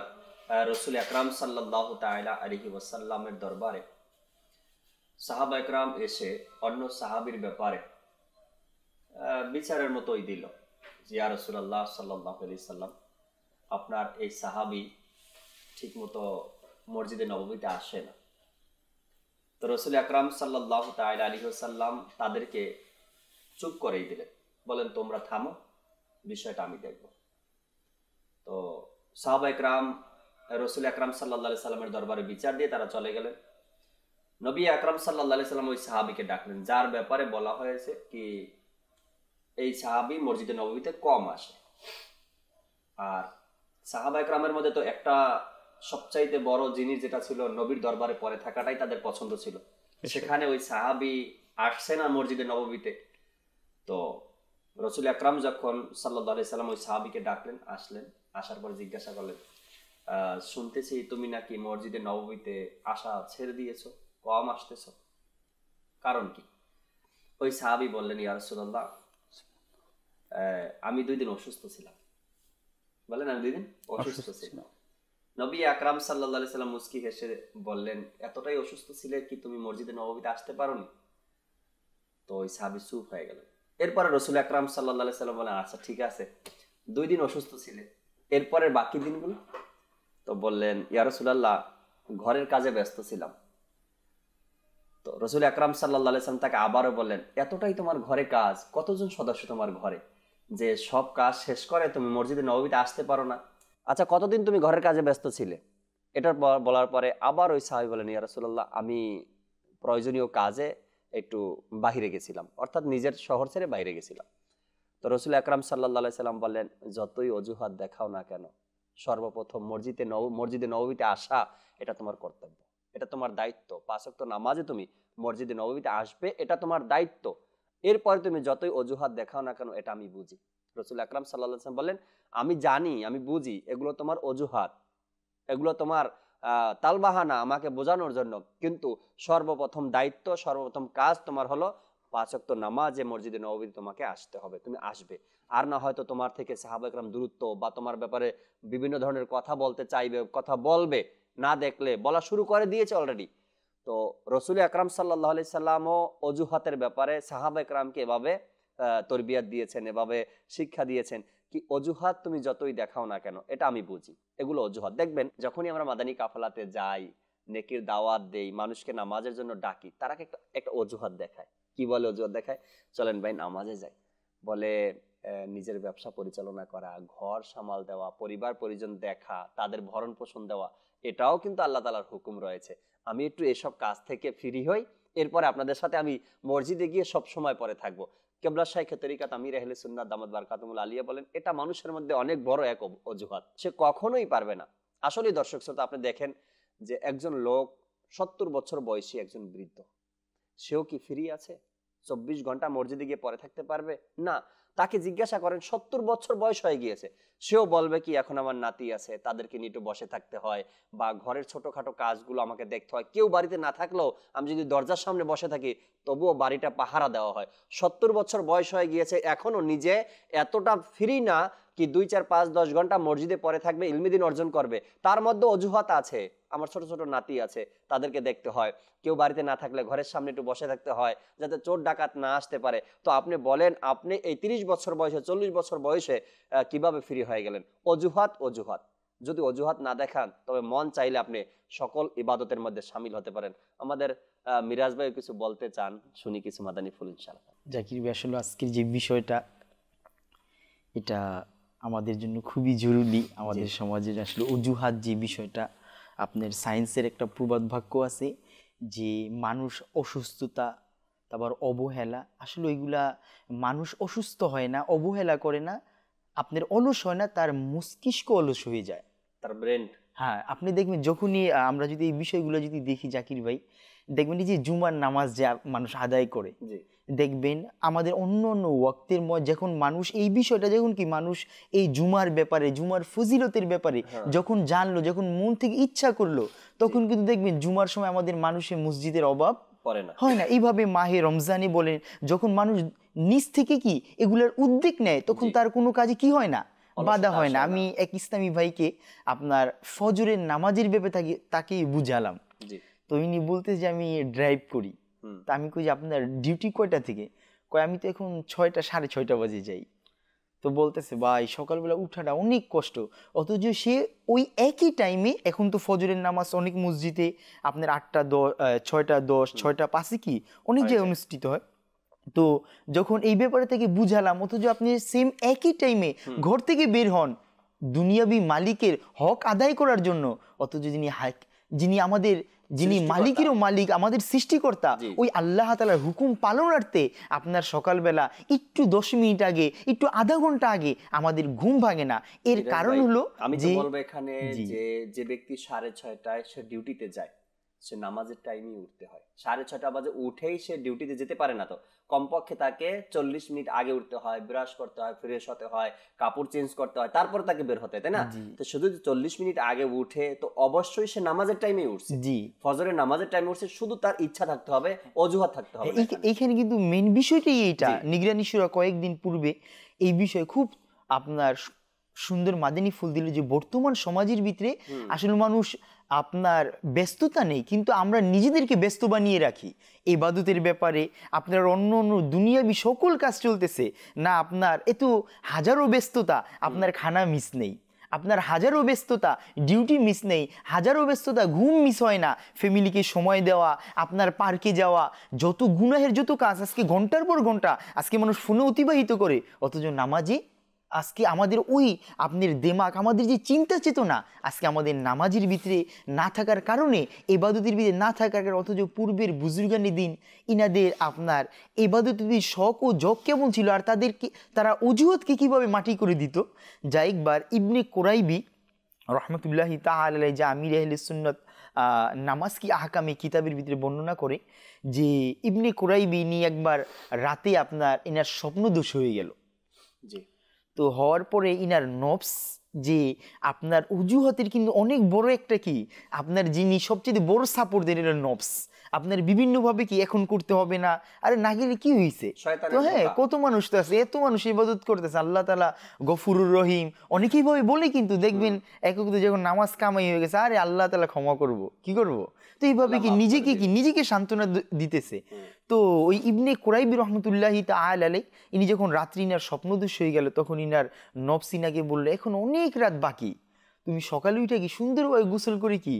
রাসূল আকরাম সাল্লাল্লাহু তাআলা আলাইহি ওয়াসাল্লামের দরবারে সাহাবা একরাম এসে অন্য সাহাবীর ব্যাপারে বিচারের মতোই দিল যে ইয়া রাসূলুল্লাহ সাল্লাল্লাহু আলাইহি সাল্লাম আপনার এই সাহাবী ঠিকমতো মসজিদে নববীতে আসে না। তো রাসূল আকরাম সাল্লাল্লাহু তাআলা আলাইহি ওয়াসাল্লাম তাদেরকে চুপ করেই দিলেন, বলেন তোমরা থামো, বিষয়টা আমি দেখব। তো সাহাবা একরাম রাসূল আকরাম সাল্লাল্লাহু আলাইহি সাল্লামের দরবারে বিচার দিয়ে তারা চলে গেলেন। নবী আকরাম সাল্লাল্লাহু আলাইহি সাল্লাম ওই সাহাবীকে ডাকলেন যার ব্যাপারে বলা হয়েছে কি এই সাহাবী মসজিদে নববীতে কম আসে। আর সাহাবা একরামের মধ্যে তো একটা সবচাইতে বড় জিনিস যেটা ছিল নবীর দরবারে পরে থাকাটাই তাদের পছন্দ ছিল। সেখানে ওই সাহাবী আসছে না মসজিদে নববীতে। তো রাসূল আকরাম যখন সাল্লাল্লাহু আলাইহি সাল্লাম ওই সাহাবীকে ডাকলেন, আসলেন, আসার পর জিজ্ঞাসা করলেন শুনতেছি তুমি নাকি মসজিদে নববীতে আসা ছেড়ে দিয়েছো, কম আসতেছো, কারণ কি? ওই সাহাবী বললেন ইয়া রাসূলুল্লাহ আমি 2 দিন অসুস্থ ছিলাম। বলেন আমি 2 দিন অসুস্থ ছিলাম। নবী আকরাম সাল্লাল্লাহু আলাইহি সাল্লাম মুস্কি হেসে বললেন এতটাই অসুস্থ ছিলে কি তুমি মসজিদে নববীতে আসতে পারোনি? তো ওই সাহাবী চুপ হয়ে গেলেন। এরপরে রাসূল আকরাম সাল্লাল্লাহু আলাইহি সাল্লাম বলেন আচ্ছা ঠিক আছে 2 দিন অসুস্থ ছিলে, এরপরের বাকি দিনগুলো? তো বললেন ইয়া রাসূলুল্লাহ ঘরের কাজে ব্যস্ত ছিলাম। তো রাসূল আকরাম সাল্লাল্লাহু আলাইহি সাল্লাম তাকে আবারও বললেন এতটাই তোমার ঘরে কাজ, কতজন সদস্য তোমার ঘরে যে সব কাজ শেষ করে তুমি মসজিদে নববীতে আসতে পারো না? আচ্ছা কতদিন তুমি ঘরের কাজে ব্যস্ত ছিলে? এটার বলার পরে আবার ওই সাহাবী বলেন ইয়া রাসূলুল্লাহ আমি প্রয়োজনীয় কাজে একটু বাইরে গেছিলাম, অর্থাৎ নিজের শহর ছেড়ে বাইরে গেছিলাম। তো রাসূল আকরাম সাল্লাল্লাহু আলাইহি সাল্লাম বললেন যতই অজুহাত দেখাও না কেন সর্বপ্রথম মসজিদে নববীতে আসা এটা তোমার কর্তব্য, এটা তোমার দায়িত্ব। 5 ওয়াক্ত নামাজে তুমি মসজিদে নববীতে আসবে, এটা তোমার দায়িত্ব। এরপরে তুমি যতই অজুহাত দেখাও না কেন এটা আমি বুঝি। রাসূল আকরাম সাল্লাল্লাহু আলাইহি ওয়াসাল্লাম বললেন আমি জানি, আমি বুঝি এগুলো তোমার অজুহাত, এগুলো তোমার তালবাহানা আমাকে বোঝানোর জন্য, কিন্তু সর্বপ্রথম দায়িত্ব, সর্বপ্রথম কাজ তোমার হলো 5 ওয়াক্ত নামাজে মসজিদে নববীতে তোমাকে আসতে হবে, তুমি আসবে। আর না হয়তো তোমার থেকে সাহাবা একরাম দূরত্ব বা তোমার ব্যাপারে বিভিন্ন ধরনের কথা বলতে চাইবে, কথা বলবে, না দেখলে বলা শুরু করে দিয়েছে অলরেডি। তো রাসূল আকরাম সাল্লাল্লাহু আলাইহি সাল্লামও অজুহাতের ব্যাপারে সাহাবা একরামকে এভাবে তরবিয়াত দিয়েছেন, এভাবে শিক্ষা দিয়েছেন কি অজুহাত তুমি যতই দেখাও না কেন, এটা আমি বুঝি এগুলো অজুহাত। দেখবেন যখনই আমরা মাদানী কাফেলাতে যাই, নেকির দাওয়াত দেই, মানুষকে নামাজের জন্য ডাকি, তারা একটা একটা অজুহাত দেখায়। কি বলে অজুহাত দেখায়? চলেন ভাই নামাজে যাই, বলে নিজের ব্যবসা পরিচালনা করা, ঘর সামাল দেওয়া, পরিবার পরিজন দেখা, তাদের ভরণ পোষণ দেওয়া, এটাও কিন্তু আল্লাহ তাআলার হুকুম রয়েছে। আমি একটু এসব কাজ থেকে ফ্রি হই, এরপরে আপনাদের সাথে আমি মসজিদে গিয়ে সব সময় পরে থাকবো। কেবলা শাইখে তরিকাত আমির আহলে সুন্নাত দামাত বারকাতুহুল আলিয়া বলেন, এটা মানুষের মধ্যে অনেক বড় এক অজুহাত, সে কখনোই পারবে না। আসলে দর্শক শ্রোতা, আপনি দেখেন যে একজন লোক 70 বছর বয়সী একজন বৃদ্ধ, সেও কি ফ্রি আছে? 24 ঘন্টা মসজিদে গিয়ে পরে থাকতে পারবে না। তাকে জিজ্ঞাসা করেন, 70 বছর বয়স হয়ে গিয়েছে, সেও বলবে কি এখন আমার নাতি আছে, তাদেরকে নিয়ে একটু বসে থাকতে হয়, বা ঘরের ছোটখাটো কাজগুলো আমাকে দেখতে হয়। কেউ বাড়িতে না থাকলেও আমি যদি দরজার সামনে বসে থাকি তবুও বাড়িটা পাহারা দেওয়া হয়। 70 বছর বয়স হয়ে গিয়েছে, এখনো নিজে এতটা ফ্রি না কি 2, 4, 5, 10 ঘন্টা মসজিদে পরে থাকবে, ইলমিদিন অর্জন করবে। তার মধ্যে অজুহাত আছে, আমার ছোট ছোট নাতি আছে, তাদেরকে দেখতে হয়, কেউ বাড়িতে না থাকলে ঘরের সামনে একটু বসে থাকতে হয় যাতে চোর ডাকাত না আসতে পারে। তো আপনি বলেন, আপনি এই 30 বছর বয়সে, 40 বছর বয়সে কিভাবে ফ্রি হয়ে গেলেন? অজুহাত, অজুহাত। যদি অজুহাত না দেখান তবে মন চাইলে আপনি সকল ইবাদতের মধ্যে শামিল হতে পারেন। আমাদের মিরাজ ভাই কিছু বলতে চান, শুনি কিছু মাদানী ফুল ইনশাআল্লাহ। জাকির ভাই, আসলে আজকের যে বিষয়টা, এটা আমাদের জন্য খুবই জরুরি। আমাদের সমাজের আসলে অজুহাত যে বিষয়টা, আপনার সায়েন্সের একটা প্রবাদ বাক্য আছে যে মানুষ অসুস্থতা, তারপর অবহেলা, আসলে ওইগুলা মানুষ অসুস্থ হয় না, অবহেলা করে না, আপনার অলস হয় না, তার মস্তিষ্ক অলস হয়ে যায়, তার ব্রেন। হ্যাঁ, আপনি দেখবেন যখনই আমরা যদি এই বিষয়গুলো যদি দেখি জাকির ভাই, দেখবেন যে জুমার নামাজ যে মানুষ আদায় করে, দেখবেন আমাদের অন্য অন্য ওয়াক্তের যখন মানুষ এই বিষয়টা, যখন কি মানুষ এই জুমার ব্যাপারে, জুমার ফজিলতের ব্যাপারে যখন জানলো, যখন মন থেকে ইচ্ছা করলো, তখন কিন্তু দেখবেন জুমার সময় আমাদের মানুষের মসজিদের অভাব হয় না। এইভাবে মাহে রমজানে বলেন, যখন মানুষ নিজ থেকে কি এগুলোর উদ্যোগ নেয়, তখন তার কোনো কাজে কি হয় না, বাধা হয় না। আমি এক ইসলামী ভাইকে আপনার ফজরের নামাজের ব্যাপারে তাকে বুঝালাম, তো ইনি বলতে যে আমি ড্রাইভ করি, তা আমি কই যে আপনার ডিউটি কয়টা থেকে? কয় আমি তো এখন 6টা 6:30 বাজে যাই। তো বলতেছে ভাই সকালবেলা উঠাটা অনেক কষ্ট, অথচ সে ওই একই টাইমে, এখন তো ফজরের নামাজ অনেক মসজিদে আপনার 8টা 10, 6টা 10, 6টা 5 কি অনেক জায়গায় অনুষ্ঠিত হয়। তো যখন এই ব্যাপারে থেকে বুঝালাম, অথচ আপনি সেম একই টাইমে ঘর থেকে বের হন দুনিয়াবি মালিকের হক আদায় করার জন্য, অথচ যিনি আমাদের, যিনি মালিকেরও মালিক, আমাদের সৃষ্টিকর্তা, ওই আল্লাহ তাআলার হুকুম পালনার্থে আপনার সকালবেলা একটু 10 মিনিট আগে, একটু আধা ঘন্টা আগে আমাদের ঘুম ভাঙে না। এর কারণ হলো, আমি তো বলবো এখানে যে ব্যক্তি 6:30টায় সে ডিউটিতে যায়, সে নামাজের টাইমে উঠতে হয়। 6:30 বাজে উঠেই সে ডিউটিতে যেতে পারে না, তো কমপক্ষে তাকে 40 মিনিট আগে উঠতে হয়, ব্রাশ করতে হয়, ফ্রেশ হতে হয়, কাপড় চেঞ্জ করতে হয়, তারপর তাকে বের হতে হয়, তাই না? তো শুধু 40 মিনিট আগে উঠে তো অবশ্যই সে নামাজের টাইমে উঠছে, ফজরের নামাজের টাইমে উঠছে, শুধু তার ইচ্ছা থাকতে হবে, অজুহাত থাকতে হবে। এইখানে কিন্তু মেইন বিষয়টাই এইটা। নিগরানি সূরা কয়েকদিন পূর্বে এই বিষয়ে খুব আপনার সুন্দর মাদানী ফুল দিল, যে বর্তমান সমাজের ভিতরে আসলে মানুষ আপনার ব্যস্ততা নেই, কিন্তু আমরা নিজেদেরকে ব্যস্ত বানিয়ে রাখি ইবাদতের ব্যাপারে। আপনার অন্য অন্য দুনিয়াবি সকল কাজ চলতেছে না, আপনার এত হাজারো ব্যস্ততা, আপনার খানা মিস নেই, আপনার হাজারো ব্যস্ততা, ডিউটি মিস নেই, হাজারো ব্যস্ততা, ঘুম মিস হয় না, ফ্যামিলিকে সময় দেওয়া, আপনার পার্কে যাওয়া, যত গুনাহের যত কাজ আজকে ঘন্টার পর ঘন্টা আজকে মানুষ ফোনে অতিবাহিত করে, অথচ নামাজে আজকে আমাদের ওই আপনার দেমাগ, আমাদের যে চিন্তা চেতনা আজকে আমাদের নামাজের ভিতরে না থাকার কারণে, ইবাদতের ভিতরে না থাকার কারণে, অথচ পূর্বের বুজুর্গানি দিন ইনাদের আপনার ইবাদতের শখ ও জগ কেমন ছিল, আর তারা অজুহাতকে কিভাবে মাটি করে দিত। যা একবার ইবনে কুরাইবি রহমতুল্লাহি তাআলা আলাইহি, যা আমির আহলে সুন্নাত নামাজ কি আহকামে কিতাবের ভিতরে বর্ণনা করে, যে ইবনে কুরাইবি নিয়ে একবার রাতে আপনার এনার স্বপ্নদোষ হয়ে গেল। তো হওয়ার পরে ইনার নফস, যে আপনার অজুহাতের কিন্তু অনেক বড় একটা কি আপনার যিনি সবচেয়ে বড় সাপোর্ট দেন, এর নফস আপনার বিভিন্নভাবে কি এখন করতে হবে না, আরে না গেলে কি হয়েছে, তো হ্যাঁ কত মানুষ তো আছে, এত মানুষ ইবাদত করতেছে, আল্লাহ তাআলা গফুরুর রহিম অনেকেই ভাবে বলে, কিন্তু দেখবেন একক যখন নামাজ কামাই হয়ে গেছে, আরে আল্লাহ তাআলা ক্ষমা করব, কি করব, তো এইভাবে কি নিজেকে সান্ত্বনা দিতেছে। তো ওই ইবনে কুরাইবি রহমতুল্লাহি তাআলা আলাইহি ইনি যখন রাত্রি ইনার স্বপ্নদোষ হয়ে গেল, তখন ইনার নফস ইনাকে বললো এখন অনেক রাত বাকি, তুমি সকালে উঠে কি সুন্দরভাবে গোসল করে কি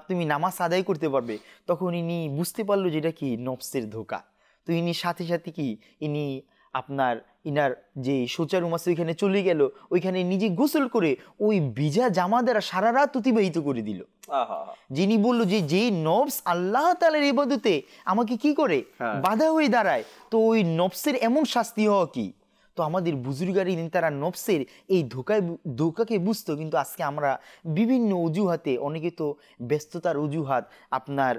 তুমি নামাজ আদায় করতে পারবে। তখন ইনি বুঝতে পারলো যে এটা কি নফসের ধোকা। তো ইনি সাথে সাথে কি ইনি আপনার ইনার যে শৌচার রুম আছে ওইখানে চলে গেল, ওইখানে নিজে গোসল করে ওই ভিজা জামা দ্বারা সারা রাত অতিবাহিত করে দিল। যিনি বললো যে যেই নফস আল্লাহ তাআলার ইবাদতে আমাকে কি করে বাধা হয়ে দাঁড়ায়, তো ওই নফসের এমন শাস্তি হওয়া কি। তো আমাদের বুজুর্গারি তারা নফসের এই ধোকাকে বুঝতো, কিন্তু আজকে আমরা বিভিন্ন অজুহাতে, অনেকে তো ব্যস্ততার অজুহাত, আপনার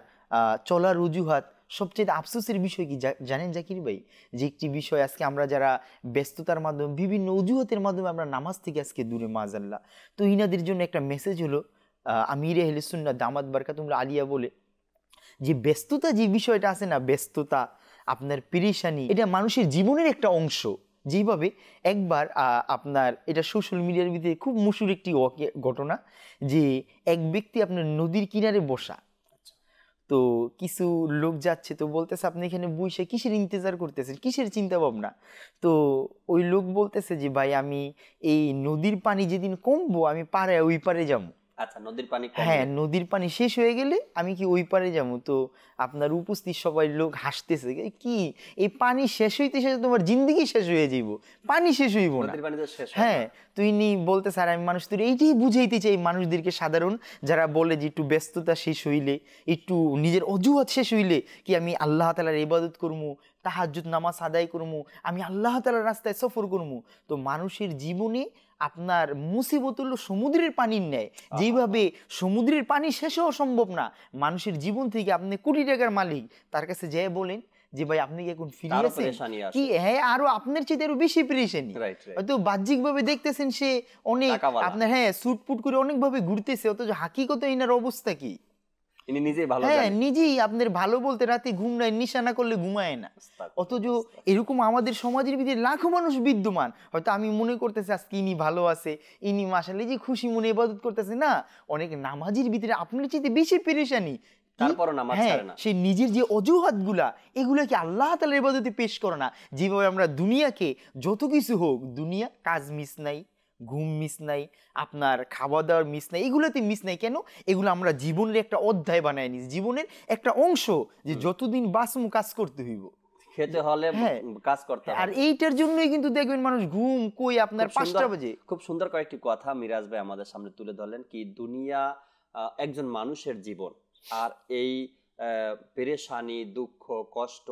চলার অজুহাত, সবচেয়ে আফসোসের বিষয় কি জানেন জাকির ভাই, যে একটি বিষয় আজকে আমরা যারা ব্যস্ততার মাধ্যমে বিভিন্ন অজুহাতের মাধ্যমে আমরা নামাজ থেকে আজকে দূরে মাযাল্লাহ। তো ইনাদের জন্য একটা মেসেজ হলো আমিরে আহলে সুন্নাহ দামাত বারকাতুহুল আলিয়া বলে, যে ব্যস্ততা যে বিষয়টা আছে না, ব্যস্ততা আপনার পেরেশানি, এটা মানুষের জীবনের একটা অংশ। যেভাবে একবার আপনার এটা সোশ্যাল মিডিয়ার ভিতরে খুব মশুর একটি ঘটনা, যে এক ব্যক্তি আপনার নদীর কিনারে বসা, তো কিছু লোক যাচ্ছে, তো বলতেছে আপনি এখানে বসে কিসের ইন্তজার করতেছেন, কিসের চিন্তা ভাবনা। তো ওই লোক বলতেছে যে ভাই আমি এই নদীর পানি যেদিন কমবো আমি পারে ওই পারে যাবো। আচ্ছা, নদীর পানি হ্যাঁ, নদীর পানি শেষ হয়ে গেলে আমি কি ওই পারে যাবো। তো আপনার উপস্থিত সবাই লোক হাসতেছে, কি এই পানি শেষ হইতে শেষ তোমার জিন্দগি শেষ হয়ে যাইব, পানি শেষ হইব না। হ্যাঁ, তুই বলতে স্যার আমি মানুষ তোর এইটাই বুঝাইতে চাই মানুষদেরকে, সাধারণ যারা বলে যে একটু ব্যস্ততা শেষ হইলে, একটু নিজের অজুহাত শেষ হইলে কি আমি আল্লাহ তাআলার ইবাদত করবো, তাহাজ্জুদ নামাজ আদায় করবো, আমি আল্লাহ তাআলার রাস্তায় সফর করবো। তো মানুষের জীবনে আপনার মুসিবত হলো সমুদ্রের পানির ন্যায়, যেইভাবে সমুদ্রের পানি শেষ হওয়া সম্ভব না, মানুষের জীবন থেকে আপনি কোটি টাকার মালিক, তার কাছে যেয়ে বলেন যে ভাই আপনি কি এখন ফ্রি আছেন কি, হ্যাঁ আরো আপনার চেয়ে আরো বেশি পেরেশানি। হয়তো বাহ্যিক ভাবে দেখতেছেন সে অনেক আপনার হ্যাঁ সুটপুট করে অনেক ভাবে ঘুরতেছে, অথচ হাকিকতে এনার অবস্থা কি নিজেই আপনার ভালো বলতে রাতে ঘুম নাই, নিশা না করলে ঘুমায় না। অথচ এরকম আমাদের সমাজের ভিতরে লাখো মানুষ বিদ্যমান। হয়তো আমি মনে করতেছি আজকে ইনি ভালো আছে, ইনি মাশাআল্লাহ যে খুশি মনে ইবাদত করতেছে, না, অনেক নামাজের ভিতরে আপনার চেয়ে বেশি পেরেশানি, তারপরও নামাজ ছাড়ে না। সে নিজের যে অজুহাত গুলা, এগুলাকে আল্লাহ তাআলার ইবাদতে পেশ করে না। যেভাবে আমরা দুনিয়াকে যত কিছু হোক, দুনিয়া কাজ মিস নাই, ঘুম মিস নাই, আপনার খাওয়া দাওয়ার মিস নাই, এগুলোতে মিস নাই। কেন? এগুলো আমরা জীবনের একটা অধ্যায় বানায় নিছি, জীবনের একটা অংশ, যে যতদিন বাঁচমু কাজ করতে হইব, খেতে হলে কাজ করতে হবে। আর এইটার জন্যই কিন্তু দেখবেন মানুষ ঘুম কই আপনার 5টা বাজে। খুব সুন্দর কয়েকটি কথা মিরাজ ভাই আমাদের সামনে তুলে ধরলেন, কি দুনিয়া একজন মানুষের জীবন, আর এই পেরেশানি, দুঃখ, কষ্ট,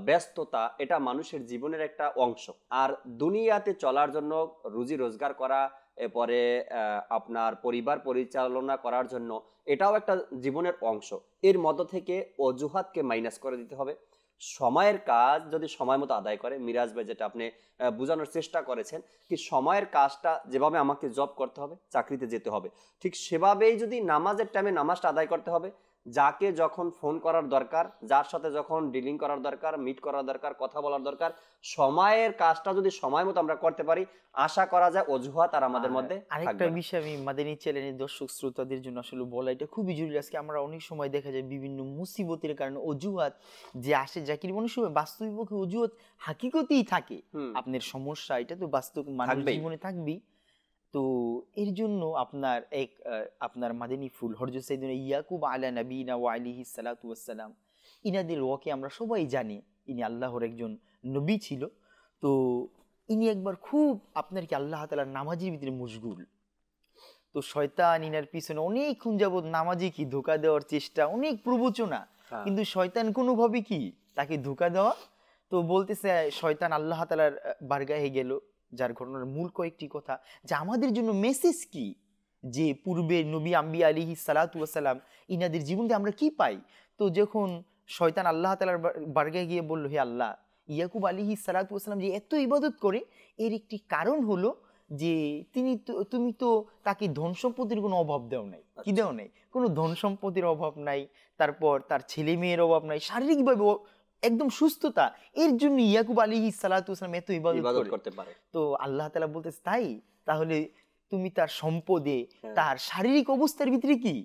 ব্যস্ততা, এটা মানুষের জীবনের একটা অংশ। আর দুনিয়াতে চলার জন্য রুজি রোজগার করা, এরপরে আপনার পরিবার পরিচালনা করার জন্য, এটাও একটা জীবনের অংশ। এর মধ্য থেকে অজুহাতকে মাইনাস করে দিতে হবে। সময়ের কাজ যদি সময় মতো আদায় করে, মিরাজ ভাই যেটা আপনি বোঝানোর চেষ্টা করেছেন, কি সময়ের কাজটা যেভাবে আমাকে জব করতে হবে, চাকরিতে যেতে হবে, ঠিক সেভাবেই যদি নামাজের টাইমে নামাজটা আদায় করতে হবে। যাকে যখন ফোন করার দরকার, যার সাথে যখন ডিলিং করার দরকার, মিট করার দরকার, কথা বলার দরকার, সময়ের কাজটা যদি সময় মতো আমরা করতে পারি, আশা করা যায় অজুহাত আর আমাদের মধ্যে আরেকটা বিষয় আমি মাদানী চ্যানেলের দর্শক শ্রোতাদের জন্য আসলে বলা এটা খুবই জরুরি। আজকে আমরা অনেক সময় দেখা যায় বিভিন্ন মুসিবতের কারণে অজুহাত যে আসে, জাকির, অনেক সময় বাস্তবিক পক্ষে অজুহাত হাকিকতেই থাকে। আপনার সমস্যা এটা তো বাস্তব মানুষ জীবনে থাকবেই। তো এর জন্য আপনার আপনার মাদানী ফুল হযরত সাইয়েদনা ইয়াকুব আলা নবিনা ওয়া আলাইহিস সালাতু ওয়াস সালাম, ইনাদের ওয়াকে আমরা সবাই জানি, ইনি আল্লাহর একজন নবী ছিল। তো ইনি একবার খুব আপনার কি আল্লাহ তাআলার নামাজের ভিতরে মশগুল। তো শয়তান ইনার পিছনে অনেকক্ষণ যাবত নামাজে কি ধোঁকা দেওয়ার চেষ্টা, অনেক প্রবচনা, কিন্তু শয়তান কোনোভাবে কি তাকে ধোঁকা দেওয়া। তো বলতেছে শয়তান আল্লাহ তাআলার বারগাহে গেল, যার ঘটনার মূল কয়েকটি কথা, যে আমাদের জন্য মেসেজ কি, যে পূর্বের নবী আম্বিয়া আলাইহিস সালাতু ওয়াস সালাম ইনাদের জীবনে আমরা কি পাই। তো যখন শয়তান আল্লাহ তাআলার বারগাহে গিয়ে বলল, হে আল্লাহ, ইয়াকুব আলাইহিস সালাতু ওয়াস সালাম যে এত ইবাদত করে, এর একটি কারণ হলো যে তুমি তো তাকে ধন সম্পত্তির কোনো অভাব দেও নাই। কি দেও নাই? কোনো ধন সম্পত্তির অভাব নাই, তারপর তার ছেলে মেয়ের অভাব নাই, শারীরিকভাবে একদম সুস্থতা, এর জন্য ইয়াকুব আলাইহিস সালাতু ওয়াস সালাম এত ইবাদত করতে পারে। তো আল্লাহ তাআলা বলতেছে, তাই তাহলে তুমি তার সম্পদে, তার শারীরিক অবস্থার ভিতরে কি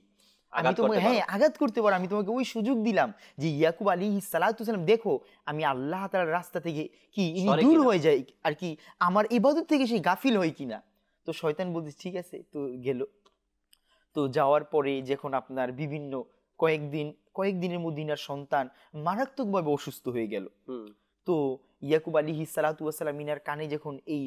আমি তোমাকে আঘাত করতে পারো, আমি তোমাকে ওই সুযোগ দিলাম যে ইয়াকুব আলাইহিস সালাম দেখো আমি আল্লাহ তাআলার রাস্তা থেকে কি দূর হয়ে যাই আর কি আমার ইবাদত থেকে সে গাফিল হয় কিনা। তো শয়তান বলছে ঠিক আছে, তো গেল। তো যাওয়ার পরে যখন আপনার বিভিন্ন কয়েকদিনের মধ্যে ইনার সন্তান মারাত্মকভাবে অসুস্থ হয়ে গেল। তো ইয়াকুব আলাইহিস সালাম ইনার কানে যখন এই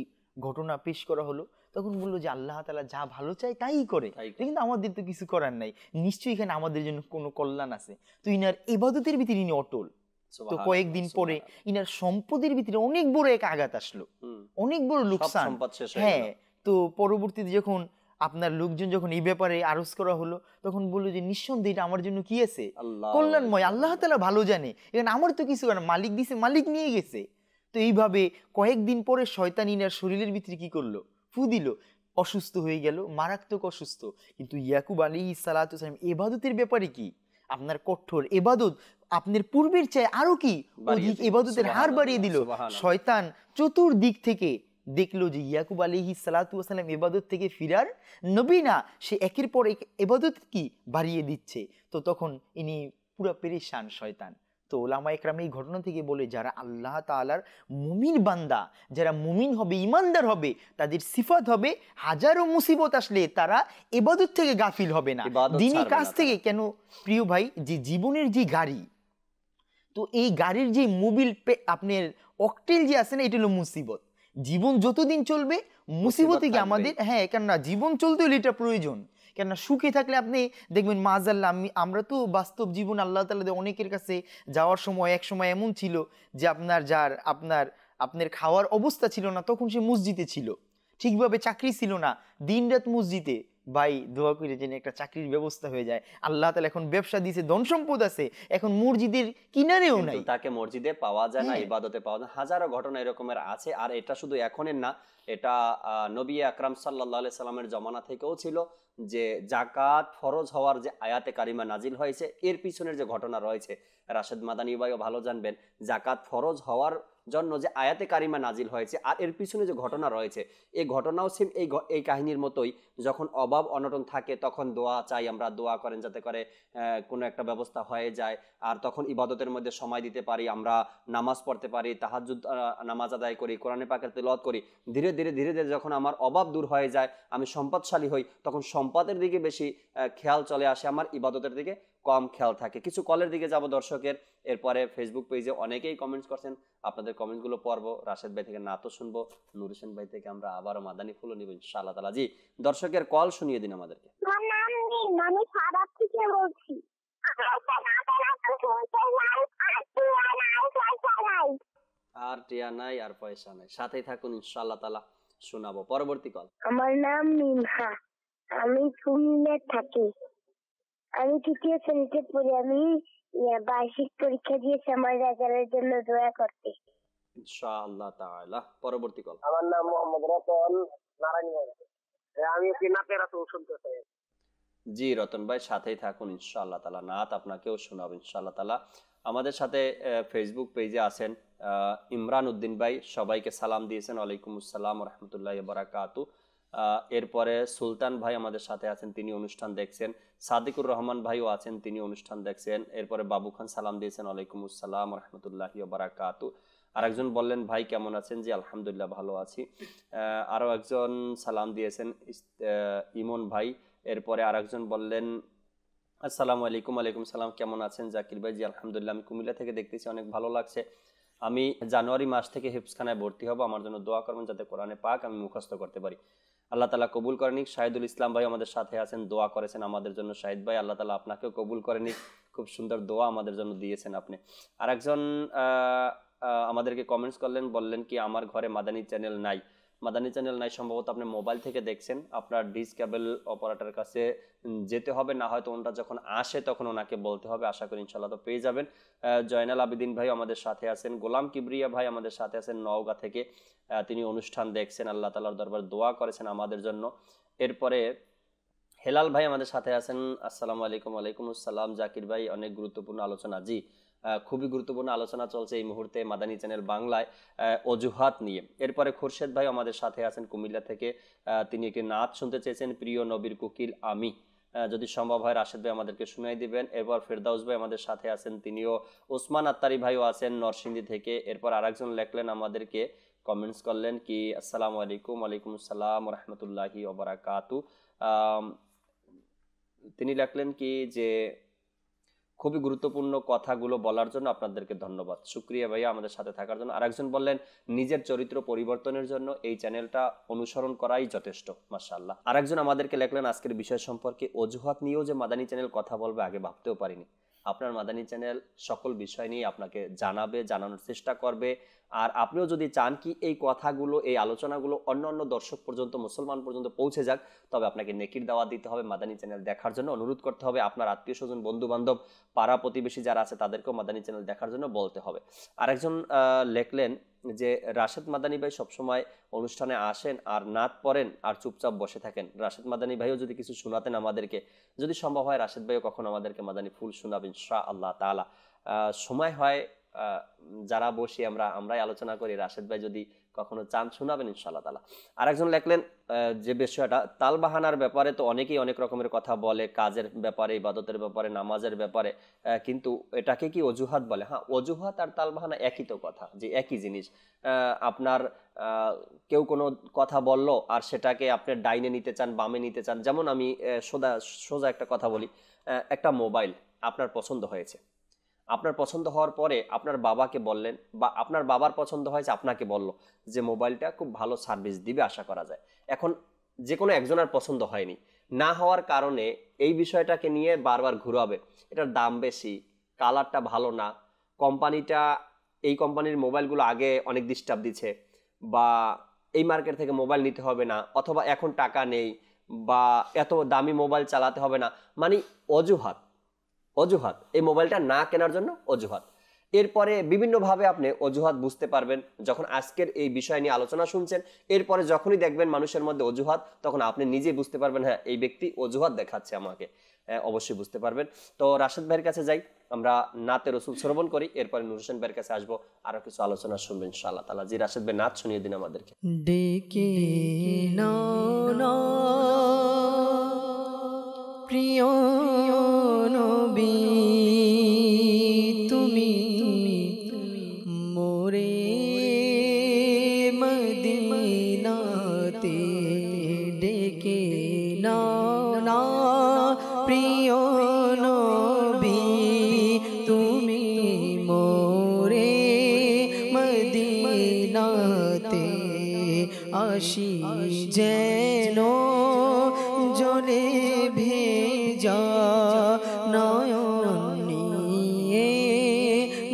ঘটনা পেশ করা হলো তখন বললো যে আল্লাহ তাআলা যা ভালো চায় তাই করে, কিন্তু আমাদের তো কিছু করার নাই, নিশ্চয়ই এখানে আমাদের জন্য কোনো কল্যাণ আছে। তো ইনার ইবাদতের ভিতরে ইনি অটল। তো কয়েকদিন পরে ইনার সম্পদের ভিতরে অনেক বড় এক আঘাত আসলো, অনেক বড় লোকসান। হ্যাঁ, তো পরবর্তীতে যখন আপনার লোকজন যখন এই ব্যাপারে আরজ করা হলো তখন বললো যে নিঃসন্দেহে এটা আমার জন্য কি আছে, কল্যাণময়, আল্লাহ তাআলা ভালো জানে, এখানে আমার তো কিছু না, মালিক দিছে, মালিক নিয়ে গেছে। তো এইভাবে কয়েকদিন পরে শয়তান ইনার শরীরের ভিতরে কি করলো, ফু দিল, অসুস্থ হয়ে গেল, মারাত্মক অসুস্থ। কিন্তু ইয়াকুব আলাইহিস সালাম ইবাদতের ব্যাপারে কি আপনার কঠোর ইবাদত, আপনার পূর্বের চেয়ে আরো কি অধিক ইবাদতের হার বাড়িয়ে দিল। শয়তান চতুর্দিক থেকে দেখলো যে ইয়াকুব আলাইহিস সালাম ইবাদত থেকে ফিরার নবী না, সে একের পর এক ইবাদত কি বাড়িয়ে দিচ্ছে। তো তখন ইনি পুরো পেরেশান শয়তান। তো ওলামা একরাম এই ঘটনা থেকে বলে যারা আল্লাহ তাআলার মুমিন বান্দা, যারা মুমিন হবে, ইমানদার হবে, তাদের সিফাত হবে হাজারো মুসিবত আসলে তারা ইবাদত থেকে গাফিল হবে না, দ্বীনি কাজ থেকে। কেন প্রিয় ভাই, যে জীবনের যে গাড়ি, তো এই গাড়ির যে মোবিল আপনার অকটেল যে আছে না, এটা হলো মুসিবত। জীবন যতদিন চলবে মুসিবতে কি আমাদের, হ্যাঁ, কেননা জীবন চলতে হলে এটা প্রয়োজন। কেননা সুখে থাকলে আপনি দেখবেন মাযাল্লাহ, আমরা তো বাস্তব জীবন আল্লাহ তাআলা অনেকের কাছে যাওয়ার সময় এক সময় এমন ছিল যে আপনার খাওয়ার অবস্থা ছিল না, তখন সে মসজিদে ছিল, ঠিকভাবে চাকরি ছিল না, দিনরাত মসজিদে। ভাই দোয়া করে যেন একটা চাকরির ব্যবস্থা হয়ে যায়। আল্লাহ তাআলা এখন ব্যবসা দিয়েছে, ধন সম্পদ আছে, এখন মসজিদের কিনারেও নাই, তাকে মসজিদে পাওয়া যায় না, ইবাদতে পাওয়া যায়। হাজারো ঘটনা এরকমের আছে। আর এটা শুধু এখনের না, এটা নবী আকরাম সাল্লাল্লাহু আলাইহি সাল্লামের জমানা থেকেও ছিল, যে জাকাত ফরজ হওয়ার যে আয়াতে কারিমা নাজিল হয়েছে এর পিছনের যে ঘটনা রয়েছে, রাশেদ মাদানী ভাইও ভালো জানবেন, জাকাত ফরজ হওয়ার জন্য যে আয়াতে কারিমা নাজিল হয়েছে আর এর পিছনে যে ঘটনা রয়েছে, এই ঘটনাও সেম এই কাহিনীর মতোই। যখন অভাব অনটন থাকে তখন দোয়া চাই আমরা, দোয়া করেন যাতে করে কোনো একটা ব্যবস্থা হয়ে যায়। আর তখন ইবাদতের মধ্যে সময় দিতে পারি, আমরা নামাজ পড়তে পারি, তাহাজ্জুদ নামাজ আদায় করি, কোরআনে পাকের তেলাওয়াত করি। ধীরে ধীরে যখন আমার অভাব দূর হয়ে যায়, আমি সম্পদশালী হই, তখন সম্পদের দিকে বেশি খেয়াল চলে আসে, আমার ইবাদতের দিকে কম খেয়াল থাকে। কিছু কলের দিকে যাব দর্শকের, এরপরে ফেসবুক পেজে অনেকেই কমেন্টস করছেন, আপনাদের কমেন্টসগুলো পড়বো। রাশেদ ভাই থেকে নাতো শুনবো, নুর হোসেন ভাই থেকে আমরা আবারও মাদানী ফুলও নিব ইনশাআল্লাহ তাআলা। জি, দর্শকের কল শুনিয়ে দিন আমাদেরকে। আমার নাম নীল, আমি সারাত থেকে বলছি। আর টিয়া নাই, আর পয়সা নাই, সাথেই থাকুন, ইনশাআল্লাহ তাআলা শোনাবো। পরবর্তী কল। আমার নাম মিনহা, আমি কুমিল্লায় থাকি, আমি তৃতীয় শ্রেণীতে পড়ি। আমি বার্ষিক পরীক্ষা দিয়েছি, আমার রেজাল্টের জন্য দোয়া করতে ইনশাআল্লাহ তাআলা। পরবর্তী কল। আমার নাম মোহাম্মদ রতন, নারায়ণগঞ্জ। আমি একটি নাতের রাসূল শুনতে চাই। জি রতন ভাই, সাথেই থাকুন, ইনশাআল্লাহ তাআলা নাত আপনাকেও শোনাবো ইনশাআল্লাহ তাআলা। আমাদের সাথে ফেসবুক পেজে আছেন ইমরান উদ্দিন ভাই, সবাইকে সালাম দিয়েছেন, ওয়ালাইকুম আসসালাম ওয়া রাহমাতুল্লাহি ওয়া বারাকাতু। এরপরে সুলতান ভাই আমাদের সাথে আছেন, তিনি অনুষ্ঠান দেখছেন। সাদিকুর রহমান ভাইও আছেন, তিনি অনুষ্ঠান দেখছেন। এরপরে বাবু খান সালাম দিয়েছেন, ওয়ালাইকুম আসসালাম ওয়া রাহমাতুল্লাহি ওয়া বারাকাতু। আরেকজন বললেন ভাই কেমন আছেন? জি আলহামদুলিল্লাহ ভালো আছি। আরও একজন সালাম দিয়েছেন ইমন ভাই। এরপরে আরেকজন বললেন আসসালামু আলাইকুম। ওয়ালাইকুম সালাম, কেমন আছেন জাকির ভাই? জি আলহামদুলিল্লাহ, আমি কুমিল্লা থেকে দেখতেছি, অনেক ভালো লাগছে। আমি জানুয়ারি মাস থেকে হিফজখানায় ভর্তি হব, আমার জন্য দোয়া করবেন যাতে কোরআনে পাক আমি মুখস্থ করতে পারি। আল্লাহ তাআলা কবুল করে নিক। শাহিদুল ইসলাম ভাই আমাদের সাথে আছেন, দোয়া করেছেন আমাদের জন্য। শাহিদ ভাই, আল্লাহ তাআলা আপনাকেও কবুল করে নিক, খুব সুন্দর দোয়া আমাদের জন্য দিয়েছেন আপনি। আরেকজন আমাদেরকে কমেন্টস করলেন, বললেন কি আমার ঘরে মাদানী চ্যানেল নাই। মাদানী চ্যানেল নাই, সম্ভবত আপনি মোবাইল থেকে দেখছেন, আপনার ডিশ কেবল অপারেটর কাছে যেতে হবে, না হয়তো ওনারা যখন আসে তখন ওনাকে বলতে হবে। আশা করি ইনশাআল্লাহ তো পেয়ে যাবেন। জয়নাল আবেদিন ভাই আমাদের সাথে আছেন। গোলাম কিবরিয়া ভাই আমাদের সাথে আছেন নওগাঁ থেকে, তিনি অনুষ্ঠান দেখছেন, আল্লাহ তাআলার দরবার দোয়া করেছেন আমাদের জন্য। এরপরে হেলাল ভাই আমাদের সাথে আছেন, আসসালামু আলাইকুম। ওয়ালাইকুম আসসালাম জাকির ভাই, অনেক গুরুত্বপূর্ণ আলোচনা। জি খুবই গুরুত্বপূর্ণ আলোচনা চলছে এই মুহূর্তে মাদানী চ্যানেল বাংলায় অজুহাত নিয়ে। এরপরে খোরশেদ ভাই আমাদের সাথে আছেন কুমিল্লা থেকে, তিনি একটি নাত শুনতে চেয়েছেন, প্রিয় নবীর কুকিল আমি। যদি সম্ভব হয় রাশেদ ভাই আমাদেরকে শুনাই দিবেন। এরপর ফেরদাউস ভাই আমাদের সাথে আছেন, তিনিও। ওসমান আত্তারি ভাইও আছেন নরসিংদী থেকে। এরপর আরেকজন লেখলেন আমাদেরকে, কমেন্টস করলেন কি, আসসালামু আলাইকুম। ওয়ালাইকুম আসসালাম রহমতুল্লাহি ওবারাকাতু। তিনি লেখলেন কি যে খুবই গুরুত্বপূর্ণ কথাগুলো বলার জন্য আপনাদেরকে ধন্যবাদ, শুক্রিয়া ভাইয়া আমাদের সাথে থাকার জন্য। আরেকজন বললেন নিজের চরিত্র পরিবর্তনের জন্য এই চ্যানেলটা অনুসরণ করাই যথেষ্ট, মাশাআল্লাহ। আরেকজন আমাদেরকে লেখলেন আজকের বিষয় সম্পর্কে অজুহাত নিয়েও যে মাদানী চ্যানেল কথা বলবে আগে ভাবতেও পারিনি। আপনার মাদানী চ্যানেল সকল বিষয় নিয়ে আপনাকে জানাবে, জানানোর চেষ্টা করবে। আর আপনিও যদি চান কি এই কথাগুলো, এই আলোচনাগুলো অন্য অন্য দর্শক পর্যন্ত, মুসলমান পর্যন্ত পৌঁছে যাক, তবে আপনাকে নেকির দাওয়াত দিতে হবে, মাদানী চ্যানেল দেখার জন্য অনুরোধ করতে হবে। আপনার আত্মীয় স্বজন, বন্ধু বান্ধব, পাড়া প্রতিবেশী যারা আছে তাদেরকেও মাদানী চ্যানেল দেখার জন্য বলতে হবে। আরেকজন লেখলেন যে রাশেদ মাদানী ভাই সবসময় অনুষ্ঠানে আসেন আর নাত পড়েন আর চুপচাপ বসে থাকেন। রাশেদ মাদানী ভাইও যদি কিছু শোনাতেন আমাদেরকে, যদি সম্ভব হয় রাশেদ ভাইও কখন আমাদেরকে মাদানী ফুল শোনাবেন ইনশাআল্লাহ তাআলা। সময় হয় যারা বসি আমরাই আলোচনা করি, রাশেদ ভাই যদি কখনো চান শোনাবেন ইনশাআল্লাহ তাআলা। আরেকজন লেখলেন যে বিষয়টা তালবাহানার ব্যাপারে, তো অনেকেই অনেক রকমের কথা বলে, কাজের ব্যাপারে, ইবাদতের ব্যাপারে, নামাজের ব্যাপারে, কিন্তু এটাকে কি অজুহাত বলে? হ্যাঁ, অজুহাত আর তালবাহানা একই তো কথা, যে একই জিনিস। আপনার কেউ কোনো কথা বলল আর সেটাকে আপনি ডাইনে নিতে চান, বামে নিতে চান। যেমন আমি সোজা একটা কথা বলি, একটা মোবাইল আপনার পছন্দ হয়েছে, আপনার পছন্দ হওয়ার পরে আপনার বাবাকে বললেন, বা আপনার বাবার পছন্দ হয়েছে আপনাকে বলল যে মোবাইলটা খুব ভালো সার্ভিস দিবে আশা করা যায়। এখন যে কোনো একজনের পছন্দ হয়নি, না হওয়ার কারণে এই বিষয়টাকে নিয়ে বারবার ঘুরাবে, এটার দাম বেশি, কালারটা ভালো না, কোম্পানিটা, এই কোম্পানির মোবাইলগুলো আগে অনেক ডিস্টার্ব দিচ্ছে, বা এই মার্কেট থেকে মোবাইল নিতে হবে না, অথবা এখন টাকা নেই, বা এত দামি মোবাইল চালাতে হবে না, মানে অজুহাত। অজুহাত, এই মোবাইলটা না কেনার জন্য অজুহাত। এরপরে বিভিন্নভাবে আপনি অজুহাত বুঝতে পারবেন যখন আজকের এই বিষয় নিয়ে আলোচনা শুনছেন। এরপরে যখনই দেখবেন মানুষের মধ্যে অজুহাত, তখন আপনি নিজেই বুঝতে পারবেন হ্যাঁ এই ব্যক্তি অজুহাত দেখাচ্ছে আমাকে, অবশ্যই বুঝতে পারবেন। তো রাশেদ ভাইয়ের কাছে যাই, আমরা নাতে রসুল শ্রবণ করি, এরপরে নূর হোসেন ভাইয়ের কাছে আসবো, আরো কিছু আলোচনা শুনবেন ইনশাআল্লাহ তাআলা। জি রাশেদ ভাই, নাত শুনিয়ে দিন আমাদেরকে। ডেকে নাও না প্রিয় নবী, তুমি মোরে মদিনাতে, ডেকে নাও না প্রিয় নবী, তুমি মোরে মদিনাতে, আসি যেন জলে ভেজা নয়ন নিয়ে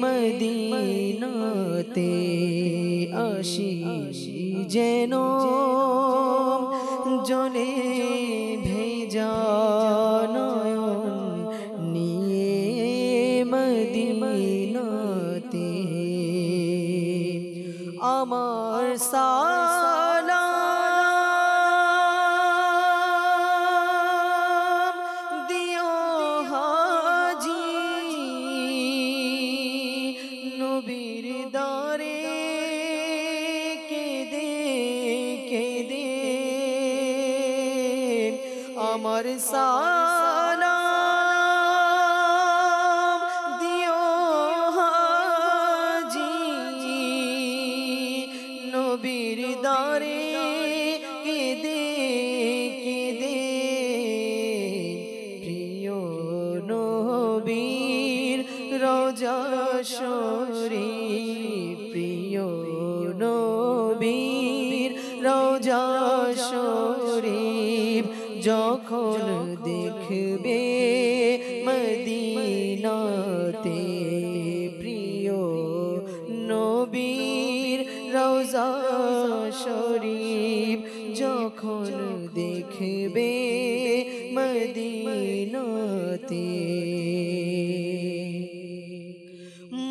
মদিনাতে, আসি যেন জলে ভেজা নয়ন নিয়ে মদিনাতে। আমার সালাম দিও হাজি নবীর দরে, কেঁদে কেঁদে আমার সালাম দিও হাজি নবীর দরে, কেঁদে কেঁদে প্রিয় নবীর রওজা শরীফ, প্রিয় নবীর রওজা শরীফ যখন দেখবে মদিনাতে, প্রিয় নবীর রওজা শরীফ যখন দেখবে মদিনাতে,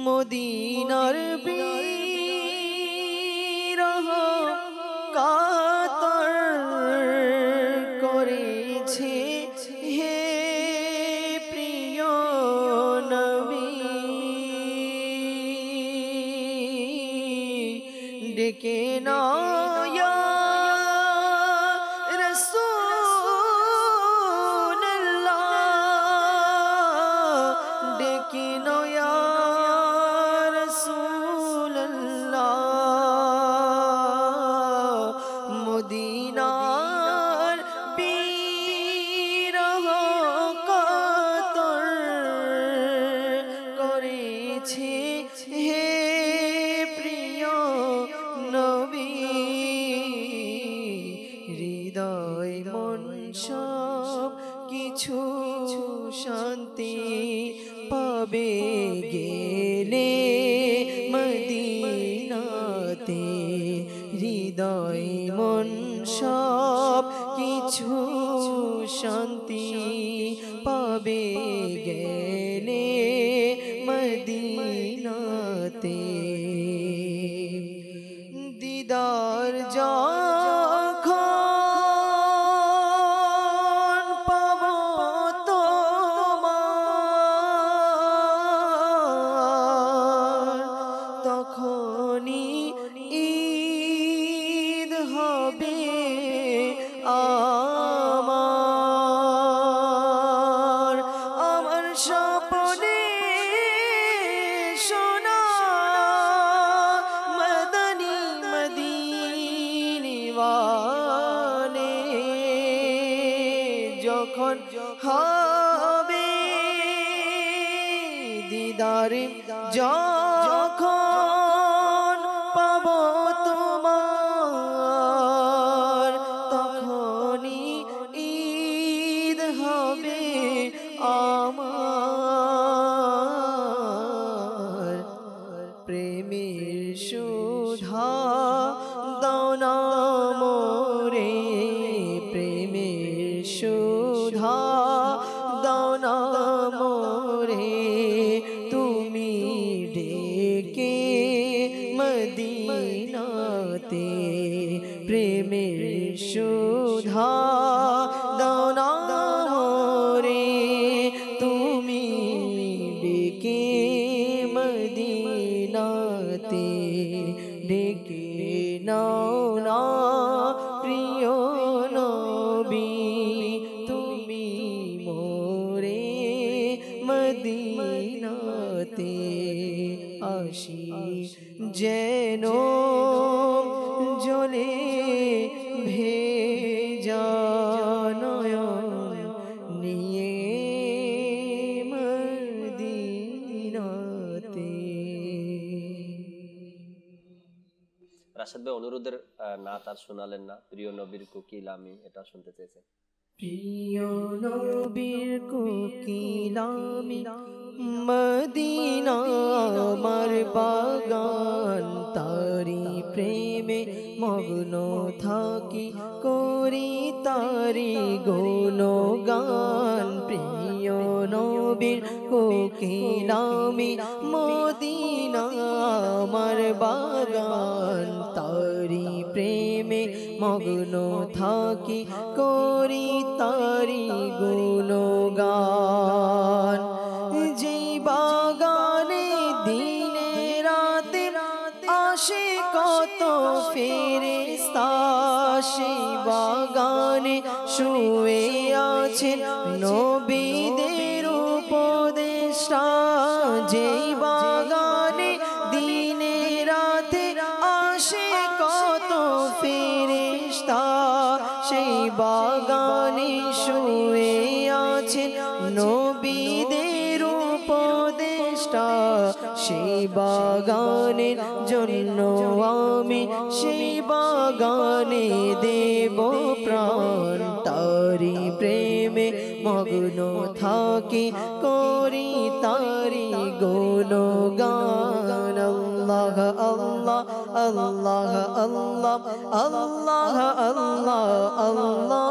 মদিনার বিরহ কাতর করেছে হে প্রিয় নবী, ডেকে নাও ইয়া রাসূলুল্লাহ হৃদয় মন সব কিছু শান্তি পাবে গেলে মদিনাতে দিদার যখন পাব তোমার তখনই ঈদ হবে আমার আমার স্বপ্নে সোনা মদনী মদিনওয়ালে যখন হবে দিদারে যখন পাব তোমার তখনই ঈদ হবে আমার প্রেমের সুধা দাও না মোরে প্রেমের সুধা দাও না মোরে তুমি ডেকে মদিনাতে প্রেমের সুধা দাও না মোরে তুমি ডেকে মদিনাতে ডেকে নাও না প্রিয় নবী তুমি মোরে মদিনাতে আসি যেন জলে ভেজা নয়ন নিয়ে মদিনাতে। রাশেদ ভাই অনুরোধের নাত আর শোনালেন না, প্রিয় নবীর কোকিল আমি, এটা শুনতে চেয়েছেন। প্রিয় নবীর কোকিল আমি মদিনা আমার বাগান তারি প্রেমে মগ্ন থাকি করি তারি গুণগান প্রিয় নবীর কোকিল আমি মদিনা আমার বাগান তারি প্রেমে মগ্ন থাকি করি তারি গুণগান যেই বাগানে দিনে রাতে আসে কত ফেরেশতা সেই বাগানে শুয়ে আছেন নবীদের উপদেষ্টা যেই বাগানে দিনে রাতে আসে কত ফেরেশতা সেই বাগানে শুয়ে আছেন নবীদের উপদেষ্টা সেই বাগানের জন্য আমি সেই বাগানে দেব প্রাণ তারি প্রেমে মগ্ন থাকি করি তারি গুণগান আল্লাহ আল্লাহ আল্লাহ আল্লাহ আল্লাহ আল্লাহ আল্লাহ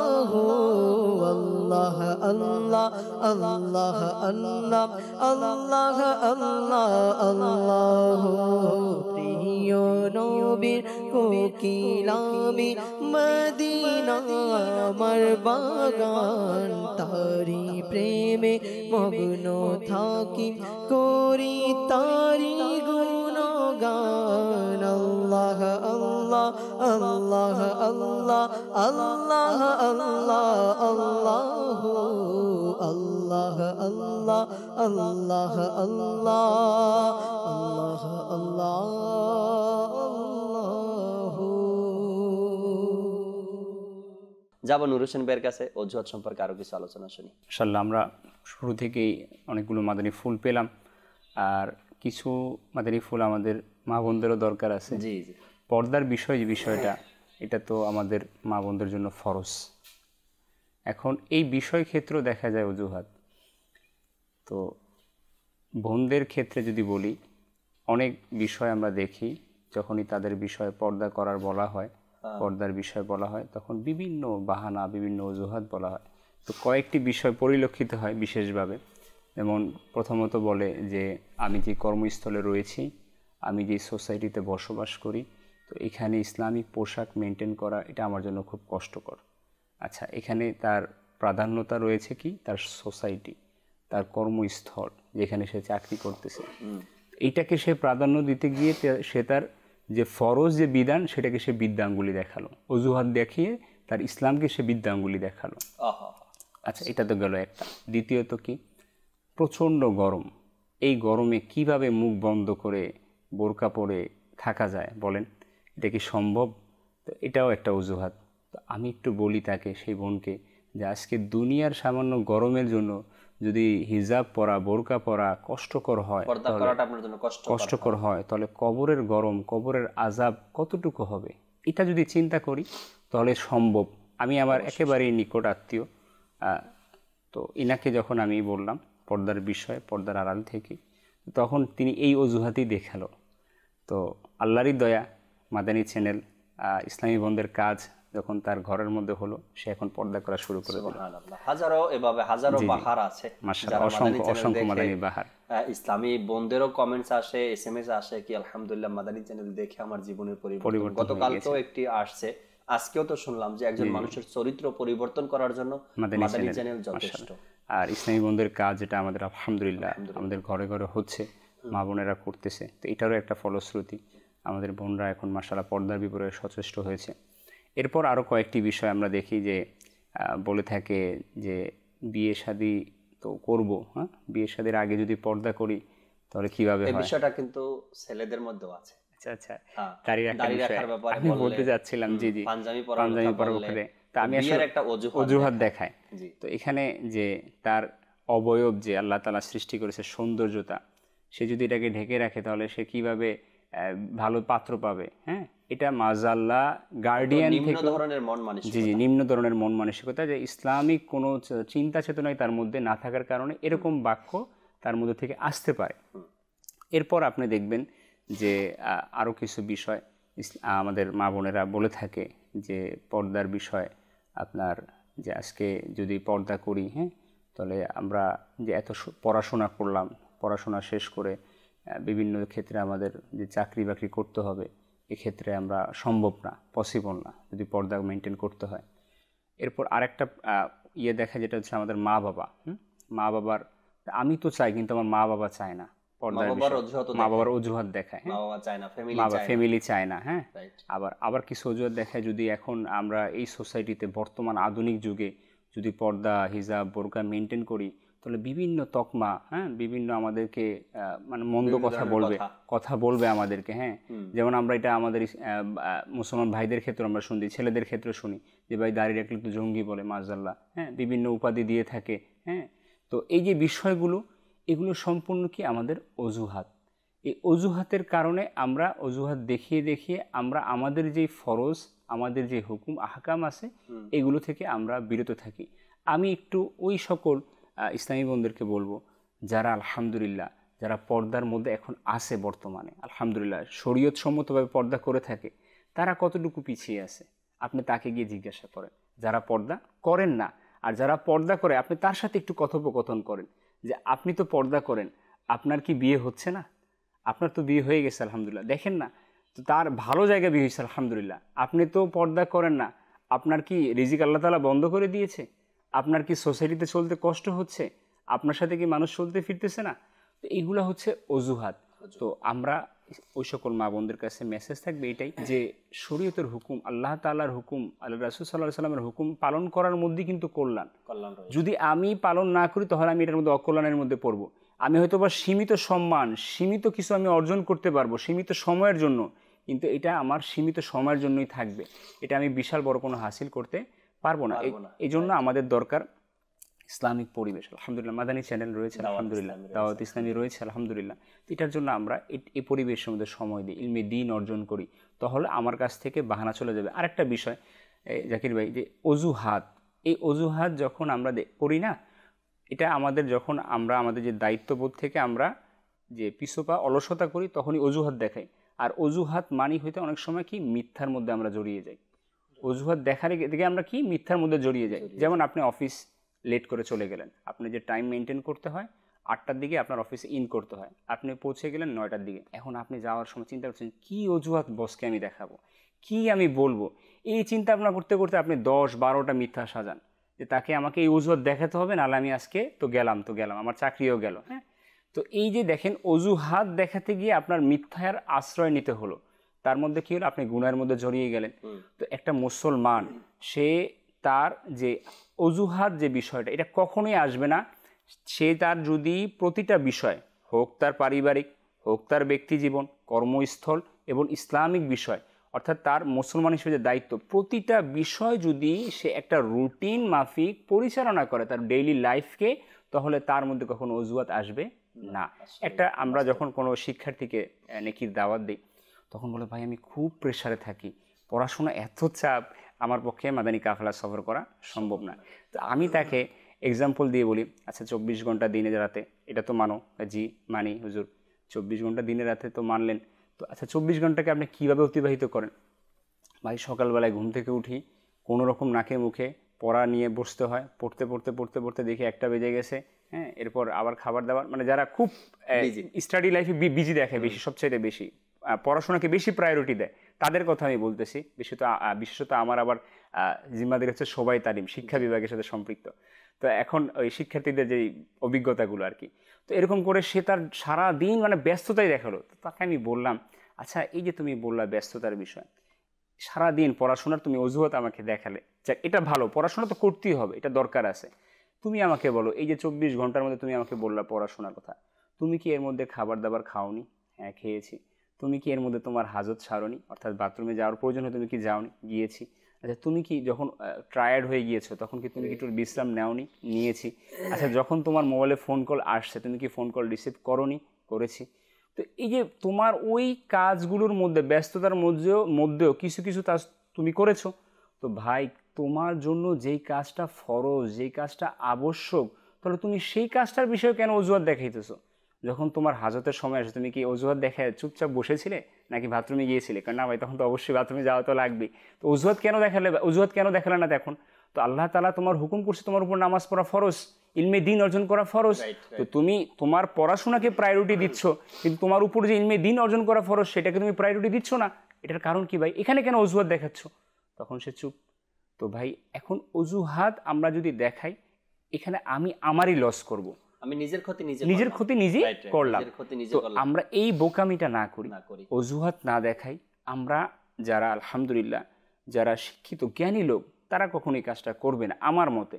আল্লাহ আল্লাহ আল্লাহ আল্লাহ আল্লাহ আল্লাহ প্রিয় নবীর কোকিল আমি মদিনা আমার বাগান তারি প্রেমে মগ্ন থাকি করি তারি গুণগান আল্লাহ আল্লাহ আল্লাহ আল্লাহ আল্লাহ আল্লাহ আল্লাহ আল্লাহ আল্লাহ আল্লাহ আল্লাহ আল্লাহ যাব নূর হোসেন ভাইয়ের কাছে অজুহাত সম্পর্কে আরো কিছু আলোচনা শুনি। ইনশাআল্লাহ আমরা শুরু থেকেই অনেকগুলো মাদানী ফুল পেলাম, আর কিছু মাদানী ফুল আমাদের মা বোনদেরও দরকার আছে। জি জি, পর্দার বিষয় যে বিষয়টা, এটা তো আমাদের মা বোনদের জন্য ফরজ। এখন এই বিষয় ক্ষেত্রেও দেখা যায় অজুহাত। তো বোনদের ক্ষেত্রে যদি বলি, অনেক বিষয় আমরা দেখি যখনই তাদের বিষয়ে পর্দা করার বলা হয়, পর্দার বিষয় বলা হয়, তখন বিভিন্ন বাহানা, বিভিন্ন অজুহাত বলা হয়। তো কয়েকটি বিষয় পরিলক্ষিত হয় বিশেষভাবে। যেমন প্রথমত বলে যে আমি যে কর্মস্থলে রয়েছি, আমি যে সোসাইটিতে বসবাস করি, তো এখানে ইসলামিক পোশাক মেনটেন করা এটা আমার জন্য খুব কষ্টকর। আচ্ছা, এখানে তার প্রাধান্যতা রয়েছে কি? তার সোসাইটি, তার কর্মস্থল, যেখানে সে চাকরি করতেছে, এইটাকে সে প্রাধান্য দিতে গিয়ে সে তার যে ফরজ যে বিধান সেটাকে সে বিদ্যাঙ্গুলি দেখালো, অজুহাত দেখিয়ে তার ইসলামকে সে বিদ্যাঙ্গুলি দেখালো। আচ্ছা, এটা তো গেল একটা। দ্বিতীয়ত কি? প্রচণ্ড গরম, এই গরমে কিভাবে মুখ বন্ধ করে বোরকা পরে থাকা যায় বলেন? এটা কি সম্ভব? তো এটাও একটা অজুহাত। তো আমি একটু বলি তাকে, সেই বোনকে, যে আজকে দুনিয়ার সামান্য গরমের জন্য যদি হিজাব পরা, বোরকা পরা কষ্টকর হয়, কষ্টকর হয়, তাহলে কবরের গরম, কবরের আযাব কতটুকু হবে? এটা যদি চিন্তা করি তাহলে সম্ভব। আমি আমার একেবারেই নিকট আত্মীয়, তো ইনাকে যখন আমি বললাম পর্দার বিষয়, পর্দার আড়াল থেকে, তখন তিনি এই অজুহাতই দেখালো। তো আল্লাহরই দয়া, মাদানী চ্যানেল, ইসলামী বন্ধের কাজ যখন তার ঘরের মধ্যে হলো, সে এখন পর্দা করা শুরু করে দিল। হাজারো এভাবে হাজারো বাহার আছে, অসংখ্য মাদানী বাহার। ইসলামী বন্ধেরও কমেন্টস আসে, এসএমএস আসে কি আলহামদুলিল্লাহ মাদানী চ্যানেল দেখে আমার জীবনের পরিবর্তন। গতকালকেও একটি আসছে, আজকেও তো শুনলাম যে একজন মানুষের চরিত্র পরিবর্তন করার জন্য মাদানী চ্যানেল যথেষ্ট। আর ইসলামী বন্ধের কাজ যেটা আমাদের আলহামদুলিল্লাহ আমাদের ঘরে ঘরে হচ্ছে, মা বোনেরা করতেছে, তো এটারও একটা ফলশ্রুতি। আমাদের বোনরা এখন মাশাআল্লাহ পর্দার বিপরীতে সচেষ্ট হয়েছে। এরপর আরও কয়েকটি বিষয় আমরা দেখি যে বলে থাকে যে বিয়ে শাদী তো করব, হ্যাঁ, বিয়ে শাদীর আগে যদি পর্দা করি তাহলে কিভাবে হয়? এই বিষয়টা কিন্তু ছেলেদের মধ্যেও আছে। আচ্ছা আচ্ছা, দাড়ি রাখার ব্যাপারে আমি বলতে যাচ্ছিলাম। জি জি, পাঞ্জাবি পরার ব্যাপারে তা আমি আসলে একটা অজুহাত দেখাই। তো এখানে যে তার অবয়ব যে আল্লাহ তাআলা সৃষ্টি করেছে, সৌন্দর্যতা, সে যদি এটাকে ঢেকে রাখে তাহলে সে কিভাবে ভালো পাত্র পাবে? হ্যাঁ, এটা মাজাল্লাহ গার্ডিয়ান থেকে নিম্ন ধরনের মন মানসিকতা, যে ইসলামিক কোনো চিন্তা চেতনায় তার মধ্যে না থাকার কারণে এরকম বাক্য তার মধ্যে থেকে আসতে পারে। এরপর আপনি দেখবেন যে আরও কিছু বিষয় আমাদের মা বোনেরা বলে থাকে যে পর্দার বিষয় আপনার, যে আজকে যদি পর্দা করি, হ্যাঁ, তাহলে আমরা যে এত পড়াশোনা করলাম, পড়াশোনা শেষ করে বিভিন্ন ক্ষেত্রে আমাদের যে চাকরি বাকরি করতে হবে, এক্ষেত্রে আমরা সম্ভব না, পসিবল না যদি পর্দা মেনটেন করতে হয়। এরপর আরেকটা দেখা, যেটা হচ্ছে আমাদের মা বাবা, মা বাবার, আমি তো চাই কিন্তু আমার মা বাবা চায় না, মা বাবার অজুহাত দেখায়, ফ্যামিলি চায় না, হ্যাঁ, আবার কিছু অজুহাত দেখায়। যদি এখন আমরা এই সোসাইটিতে বর্তমান আধুনিক যুগে যদি পর্দা, হিজাব, বোরকা মেনটেন করি, তাহলে বিভিন্ন তকমা, হ্যাঁ, বিভিন্ন আমাদেরকে মানে মন্দ কথা বলবে আমাদেরকে, হ্যাঁ। যেমন আমরা এটা আমাদের মুসলমান ভাইদের ক্ষেত্রে আমরা শুনি, ছেলেদের ক্ষেত্রে শুনি যে ভাই দাড়ি রাখলে তো জঙ্গি বলে, মাশাআল্লাহ, হ্যাঁ, বিভিন্ন উপাধি দিয়ে থাকে, হ্যাঁ। তো এই যে বিষয়গুলো, এগুলো সম্পূর্ণ কি আমাদের অজুহাত। এই অজুহাতের কারণে আমরা অজুহাত দেখিয়ে দেখিয়ে আমরা আমাদের যে ফরজ, আমাদের যে হুকুম আহকাম আছে, এগুলো থেকে আমরা বিরত থাকি। আমি একটু ওই সকল ইসলামী বন্ধুদেরকে বলবো যারা আলহামদুলিল্লাহ, যারা পর্দার মধ্যে এখন আছে বর্তমানে, আলহামদুলিল্লাহ শরীয়ত সম্মতভাবে পর্দা করে থাকে, তারা কতটুকু পিছিয়ে আছে আপনি তাকে গিয়ে জিজ্ঞাসা করেন। যারা পর্দা করেন না, আর যারা পর্দা করে আপনি তার সাথে একটু কথোপকথন করেন যে আপনি তো পর্দা করেন, আপনার কি বিয়ে হচ্ছে না? আপনার তো বিয়ে হয়ে গেছে আলহামদুলিল্লাহ, দেখেন না তো তার ভালো জায়গায় বিয়ে হয়েছে আলহামদুলিল্লাহ। আপনি তো পর্দা করেন না, আপনার কি রিজিক আল্লাহ তাআলা বন্ধ করে দিয়েছে? আপনার কি সোসাইটিতে চলতে কষ্ট হচ্ছে? আপনার সাথে কি মানুষ চলতে ফিরতেছে না? তো এইগুলো হচ্ছে অজুহাত। তো আমরা ওই সকল মা বোনদের কাছে মেসেজ থাকবে এটাই, যে শরীয়তের হুকুম, আল্লাহ তাআলার হুকুম, আল্লাহ রাসূল সাল্লাল্লাহু আলাইহি ওয়াসাল্লামের হুকুম পালন করার মধ্যে কিন্তু কল্যাণ। যদি আমি পালন না করি তাহলে আমি এটার মধ্যে অকল্যাণের মধ্যে পড়বো। আমি হয়তো বা সীমিত সম্মান, সীমিত কিছু আমি অর্জন করতে পারবো সীমিত সময়ের জন্য, কিন্তু এটা আমার সীমিত সময়ের জন্যই থাকবে, এটা আমি বিশাল বড় কোনো হাসিল করতে পারবো না। এই জন্য আমাদের দরকার ইসলামিক পরিবেশ। আলহামদুলিল্লাহ মাদানী চ্যানেল রয়েছে, আলহামদুলিল্লাহ দাওয়াত ইসলামী রয়েছে, আলহামদুলিল্লাহ। এটার জন্য আমরা এই পরিবেশের মধ্যে সময় দিই, ইলমে দ্বীন অর্জন করি, তাহলে আমার কাছ থেকে বাহানা চলে যাবে। আরেকটা বিষয় জাকির ভাই, যে অজুহাত, এই অজুহাত যখন আমরা করি না, এটা আমাদের যখন আমরা আমাদের যে দায়িত্ববোধ থেকে আমরা যে পিছপা অলসতা করি, তখনই অজুহাত দেখাই। আর অজুহাত মানি হইতে অনেক সময় কি মিথ্যার মধ্যে আমরা জড়িয়ে যাই। অজুহাত দেখার দিকে আমরা কি মিথ্যার মধ্যে জড়িয়ে যাই। যেমন আপনি অফিস লেট করে চলে গেলেন, আপনি যে টাইম মেনটেন করতে হয় 8টার দিকে আপনার অফিসে ইন করতে হয়, আপনি পৌঁছে গেলেন 9টার দিকে। এখন আপনি যাওয়ার সময় চিন্তা করছেন কী অজুহাত বসকে আমি দেখাবো, কি আমি বলবো। এই চিন্তা ভাবনা করতে করতে আপনি 10-12টা মিথ্যা সাজান যে তাকে আমাকে এই অজুহাত দেখাতে হবে, নাহলে আমি আজকে তো গেলাম, আমার চাকরিও গেল। হ্যাঁ, তো এই যে দেখেন অজুহাত দেখাতে গিয়ে আপনার মিথ্যার আশ্রয় নিতে হলো, তার মধ্যে কী হলো, আপনি গুনাহের মধ্যে জড়িয়ে গেলেন। তো একটা মুসলমান সে তার যে অজুহাত যে বিষয়টা, এটা কখনোই আসবে না। সে তার যদি প্রতিটা বিষয় হোক, তার পারিবারিক হোক, তার ব্যক্তি জীবন, কর্মস্থল এবং ইসলামিক বিষয়, অর্থাৎ তার মুসলমান হিসেবে যে দায়িত্ব, প্রতিটা বিষয় যদি সে একটা রুটিন মাফিক পরিচালনা করে তার ডেইলি লাইফকে, তাহলে তার মধ্যে কখনো অজুহাত আসবে না। একটা আমরা যখন কোনো শিক্ষার্থীকে নেকির দাওয়াত দিই, তখন বলে ভাই আমি খুব প্রেশারে থাকি, পড়াশোনা এত চাপ, আমার পক্ষে মাদানী কাফেলা সফর করা সম্ভব না। তো আমি তাকে এক্সাম্পল দিয়ে বলি, আচ্ছা 24 ঘন্টা দিনে রাতে এটা তো মানো? জি মানি হুজুর। 24 ঘন্টা দিনে রাতে তো মানলেন, তো আচ্ছা 24 ঘন্টাকে আপনি কীভাবে অতিবাহিত করেন? ভাই সকালবেলায় ঘুম থেকে উঠি, কোনো রকম নাকে মুখে পড়া নিয়ে বসতে হয়, পড়তে পড়তে পড়তে পড়তে দেখি 1টা বেজে গেছে। হ্যাঁ, এরপর আবার খাবার দাবার, মানে যারা খুব স্টাডি লাইফে বিজি দেখে বেশি, সবচাইতে বেশি পড়াশোনাকে বেশি প্রায়োরিটি দেয়, তাদের কথা আমি বলতেছি। বিশেষত আমার আবার জিম্মাদারি হচ্ছে সবাই তালিম, শিক্ষা বিভাগের সাথে সম্পৃক্ত। তো এখন ওই শিক্ষার্থীদের যেই অভিজ্ঞতাগুলো আর কি, তো এরকম করে সে তার সারা দিন মানে ব্যস্ততাই দেখালো। তো তাকে আমি বললাম, আচ্ছা এই যে তুমি বললা ব্যস্ততার বিষয়, সারাদিন পড়াশোনার তুমি অজুহাত আমাকে দেখালে, এটা ভালো, পড়াশোনা তো করতেই হবে, এটা দরকার আছে। তুমি আমাকে বলো, এই যে 24 ঘন্টার মধ্যে তুমি আমাকে বললা পড়াশোনার কথা, তুমি কি এর মধ্যে খাবার দাবার খাওনি? হ্যাঁ খেয়েছি। তুমি কি এর মধ্যে তোমার হাজত সারনি, অর্থাৎ বাথরুমে যাওয়ার প্রয়োজন হয় তুমি কি যাওনি? গিয়েছি। আচ্ছা তুমি কি যখন টায়ার্ড হয়ে গিয়েছো তখন কি তুমি কি একটু বিশ্রাম নেওনি? নিয়েছি। আচ্ছা যখন তোমার মোবাইলে ফোন কল আসছে তুমি কি ফোন কল রিসিভ করোনি? করেছি। তো এই যে তোমার ওই কাজগুলোর মধ্যে ব্যস্ততার মধ্যেও কিছু কিছু কাজ তুমি করেছো। তো ভাই তোমার জন্য যেই কাজটা ফরজ, যেই কাজটা আবশ্যক, তাহলে তুমি সেই কাজটার বিষয়ে কেন অজুহাত দেখাইতেছো? যখন তোমার হাজতের সময় আসে তুমি কি অজুহাত দেখায় চুপচাপ বসেছিলে নাকি বাথরুমে গিয়েছিলে? কারণ না ভাই তখন তো অবশ্যই বাথরুমে যাওয়া তো লাগবেই। তো অজুহাত কেন দেখালে না এখন? তো আল্লাহ তাআলা তোমার হুকুম করছে তোমার উপর নামাজ পড়া ফরজ, ইলমে দ্বীন অর্জন করা ফরজ। তো তুমি তোমার পড়াশোনাকে প্রায়োরিটি দিচ্ছ, কিন্তু তোমার উপর যে ইলমে দ্বীন অর্জন করা ফরজ সেটাকে তুমি প্রায়োরিটি দিচ্ছ না। এটার কারণ কি ভাই? এখানে কেন অজুহাত দেখাচ্ছ? তখন সে চুপ। তো ভাই এখন অজুহাত আমরা যদি দেখাই, এখানে আমি আমারই লস করব, আমি নিজের ক্ষতি নিজে করলাম। তো আমরা এই বোকামিটা না করি, অজুহাত না দেখাই। আমরা যারা আলহামদুলিল্লাহ যারা শিক্ষিত জ্ঞানী লোক, তারা কখনোই কাজটা করবে না আমার মতে।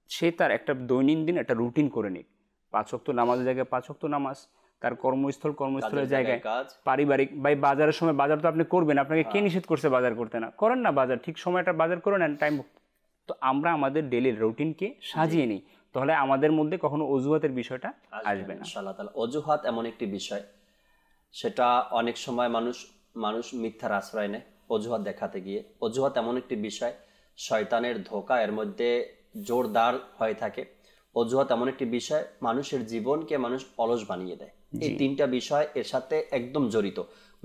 সে তার একটা দৈনন্দিন একটা রুটিন করে নিক, 5 ওয়াক্ত নামাজের জায়গায় 5 ওয়াক্ত নামাজ, তার কর্মস্থলের জায়গায় পারিবারিক। ভাই বাজারের সময় বাজার তো আপনি করবেন, আপনাকে কে নিষেধ করছে বাজার করতে? না করেন না বাজার, ঠিক সময়টা বাজার করে নেন, টাইম। তো আমরা আমাদের ডেইলি রুটিনকে সাজিয়ে নিই, তাহলে আমাদের মধ্যে কখনো অজুহাতের বিষয়টা আসবে না ইনশাআল্লাহ তাআলা। অজুহাত এমন একটি বিষয়, সেটা অনেক সময় মানুষ মিথ্যার আশ্রয় নেয় অজুহাত দেখাতে গিয়ে। অজুহাত এমন একটি বিষয়, শয়তানের ধোঁকা এর মধ্যে জোরদার হয়ে থাকে। অজুহাত এমন একটি বিষয়, মানুষের জীবনকে মানুষ অলস বানিয়ে দেয়। এই 3টা বিষয় এর সাথে একদম জড়িত,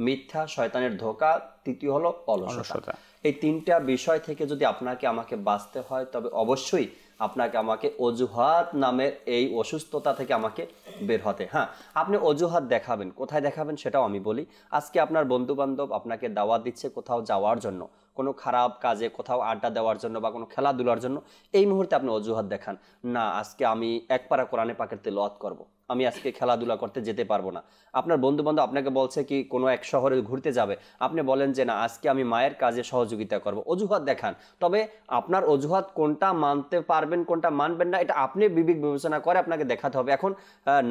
মিথ্যা, শয়তানের ধোঁকা, তৃতীয় হলো অলসতা। এই 3টা বিষয় থেকে যদি আপনাকে আমাকে বাঁচতে হয়, তবে অবশ্যই আপনাকে আমাকে অজুহাত নামের এই অসুস্থতা থেকে আমাকে বের হতে। হ্যাঁ, আপনি অজুহাত দেখাবেন, কোথায় দেখাবেন সেটাও আমি বলি। আজকে আপনার বন্ধু বান্ধব আপনাকে দাওয়াত দিচ্ছে কোথাও যাওয়ার জন্য, কোনো খারাপ কাজে, কোথাও আড্ডা দেওয়ার জন্য বা কোনো খেলাধুলার জন্য, এই মুহূর্তে আপনি অজুহাত দেখান, না আজকে আমি 1 পারা কোরআনে পাকের তেলাওয়াত করব, আমি আজকে খেলাধুলা করতে যেতে পারবো না। আপনার বন্ধু বান্ধব আপনাকে বলছে কি কোনো এক শহরে ঘুরতে যাবে, আপনি বলেন যে না আজকে আমি মায়ের কাজে সহযোগিতা করব। অজুহাত দেখান। তবে আপনার অজুহাত কোনটা মানতে পারবেন কোনটা মানবেন না, এটা আপনি বিবেক বিবেচনা করে আপনাকে দেখাতে হবে। এখন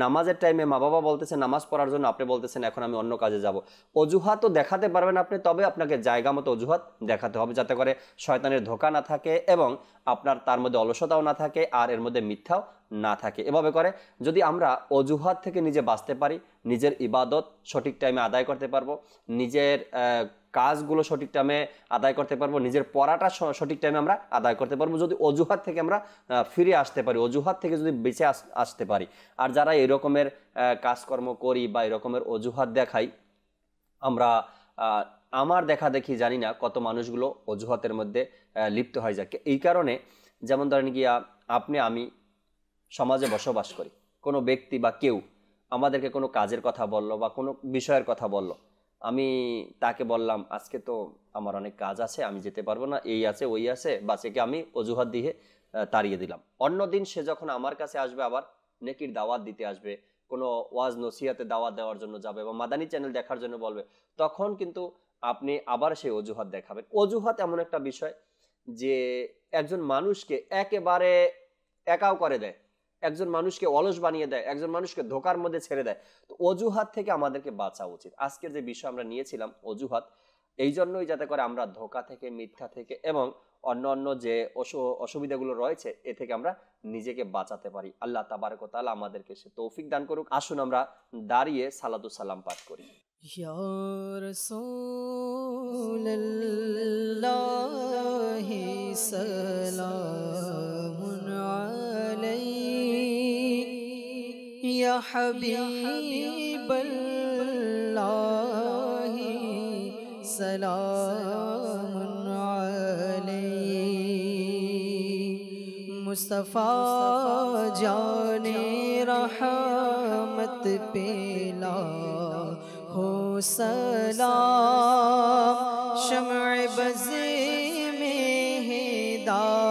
নামাজের টাইমে মা বাবা বলতেছে নামাজ পড়ার জন্য, আপনি বলতেছেন এখন আমি অন্য কাজে যাব। অজুহাতও দেখাতে পারবেন আপনি, তবে আপনাকে জায়গা মতো অজুহাত দেখাতে হবে, যাতে করে শয়তানের ধোঁকা না থাকে এবং আপনার তার মধ্যে অলসতাও না থাকে আর এর মধ্যে মিথ্যাও না থাকে। এভাবে করে যদি আমরা অজুহাত থেকে নিজে বাঁচতে পারি, নিজের ইবাদত সঠিক টাইমে আদায় করতে পারবো, নিজের কাজগুলো সঠিক টাইমে আদায় করতে পারবো, নিজের পড়াটা সঠিক টাইমে আমরা আদায় করতে পারবো, যদি অজুহাত থেকে আমরা ফিরে আসতে পারি, অজুহাত থেকে যদি বেঁচে আসতে পারি। আর যারা এরকমের কাজকর্ম করি বা এরকমের অজুহাত দেখাই, আমার দেখা দেখি জানি না কত মানুষগুলো অজুহাতের মধ্যে লিপ্ত হয়ে যায়। এই কারণে যেমন ধরেন গিয়া আপনি আমি সমাজে বসবাস করি, কোনো ব্যক্তি বা কেউ আমাদেরকে কোনো কাজের কথা বলল বা কোনো বিষয়ের কথা বলল, আমি তাকে বললাম আজকে তো আমার অনেক কাজ আছে, আমি যেতে পারবো না, এই আছে ওই আছে, বা সেকে আমি অজুহাত দিয়ে তাড়িয়ে দিলাম। অন্যদিন সে যখন আমার কাছে আসবে, আবার নেকির দাওয়াত দিতে আসবে, কোনো ওয়াজ নসিহাতে দাওয়াত দেওয়ার জন্য যাবে বা মাদানী চ্যানেল দেখার জন্য বলবে, তখন কিন্তু আপনি আবার সেই অজুহাত দেখাবেন। অজুহাত এমন একটা বিষয় যে একজন মানুষকে একেবারে একাও করে দেয়, একজন মানুষকে অলস বানিয়ে দেয়, একজন মানুষকে ধোকার মধ্যে ছেড়ে দেয়। তো অজুহাত থেকে আমাদেরকে বাঁচা উচিত। আজকের যে বিষয় আমরা নিয়েছিলাম অজুহাত, এই জন্যই যাতে করে আমরা ধোকা থেকে, মিথ্যা থেকে এবং অন্য অন্য যে অসুবিধাগুলো রয়েছে এ থেকে আমরা নিজেকে বাঁচাতে পারি। আল্লাহ তাবারক ওয়া তাআলা আমাদেরকে সে তৌফিক দান করুক। আসুন আমরা দাঁড়িয়ে সালাতু সালাম পাঠ করি। ইয়া রাসূলুল্লাহি সালামুন আলাইহি ইয়া হাবিবাল্লাহি সালামুন আলাইহি মুস্তাফা জানে रहमत पेला हो सलाम शम्अ बज़े में हिदायत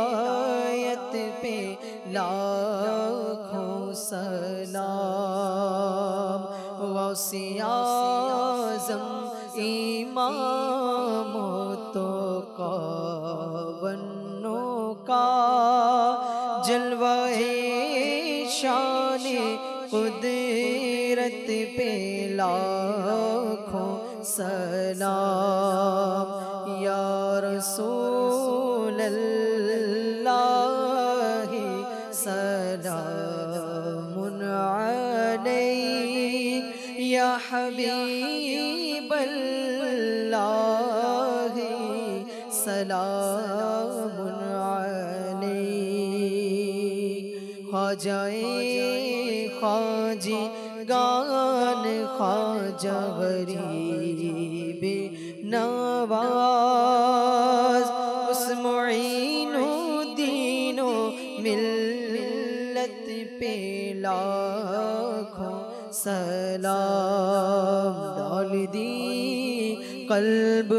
पे लाखों सलाम गौसे आज़म इमामों तो कवन्नों का जलवाए शाने कुदरत पे लाखों सलाम या रसूल अल्लाह सलामुन अलैहि या हबीब अल्लाह सलामुन अलैहि ख्वाजाए ख्वाजी गान ख्वाजा गरीब नवाज उस मुईनो दीनो मिल्लत पे लाखों सलाम डाल दी कल्ब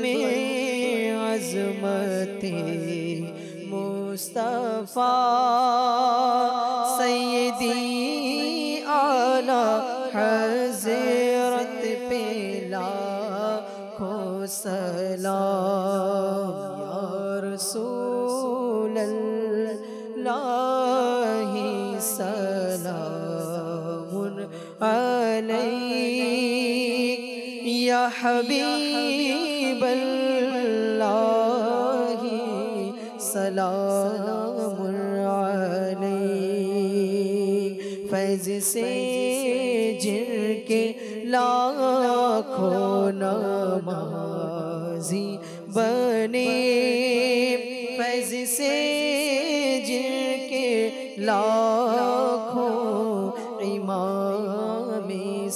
में अज़मते मुस्तफ़ा सैयदी आला हज़रत पे लाखों सलाम या रसूल अल्लाह सलामुन अलैहि या हबीब अल्लाह सलामुन अलैहि फैज़ से जिनके लाखों नमाज़ी बने फैज़ से जिनके लाखों इमाम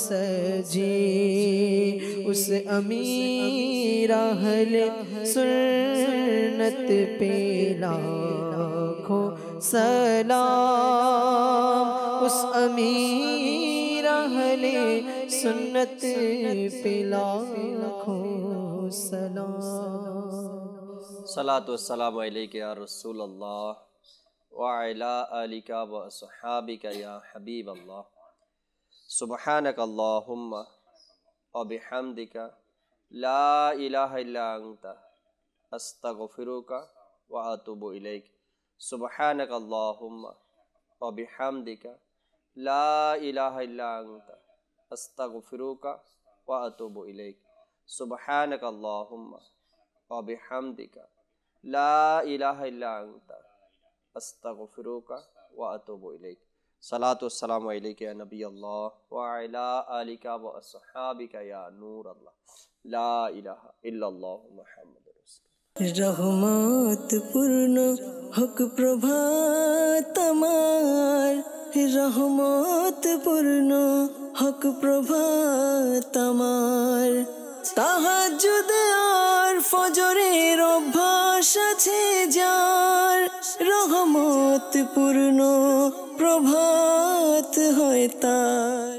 सजे उस अमीर अहले सुन्नत पे लाखों सलाम उस अमीर अहले सुन्नत पे लाखों सलाम। सलातु वस्सलामु अलैका या रसूलल्लाह व अला आलिका व अस्हाबिका या हबीबल्लाह सुब्हानकल्लाहुम्मा व बिहम्दिका ला इलाहा इल्ला अंता अस्तगफिरुका व अतूबु इलैक सुब्हानकल्लाहुम्मा व बिहम्दिका ला इलाहा इल्ला अंता अस्तगफिरुका व अतूबु इलैक सुब्हानकल्लाहुम्मा व बिहम्दिका ला इलाहा इल्ला अंता अस्तगफिरुका व अतूबु इलैक। सलातु वस्सलामु अलैका या नबी अल्लाह व अला आलिका व अस्हाबिका या नूर अल्लाह ला इलाहा इल्लल्लाह मुहम्मदुर रसूलुल्लाह। रहमत पूर्ण हक प्रभात আমার रहमत पूर्ण हक प्रभात আমার তাহাজ্জুদ ফজরের অভ্যাস আছে যার, রহমত পূর্ণ প্রভাত হয় তার।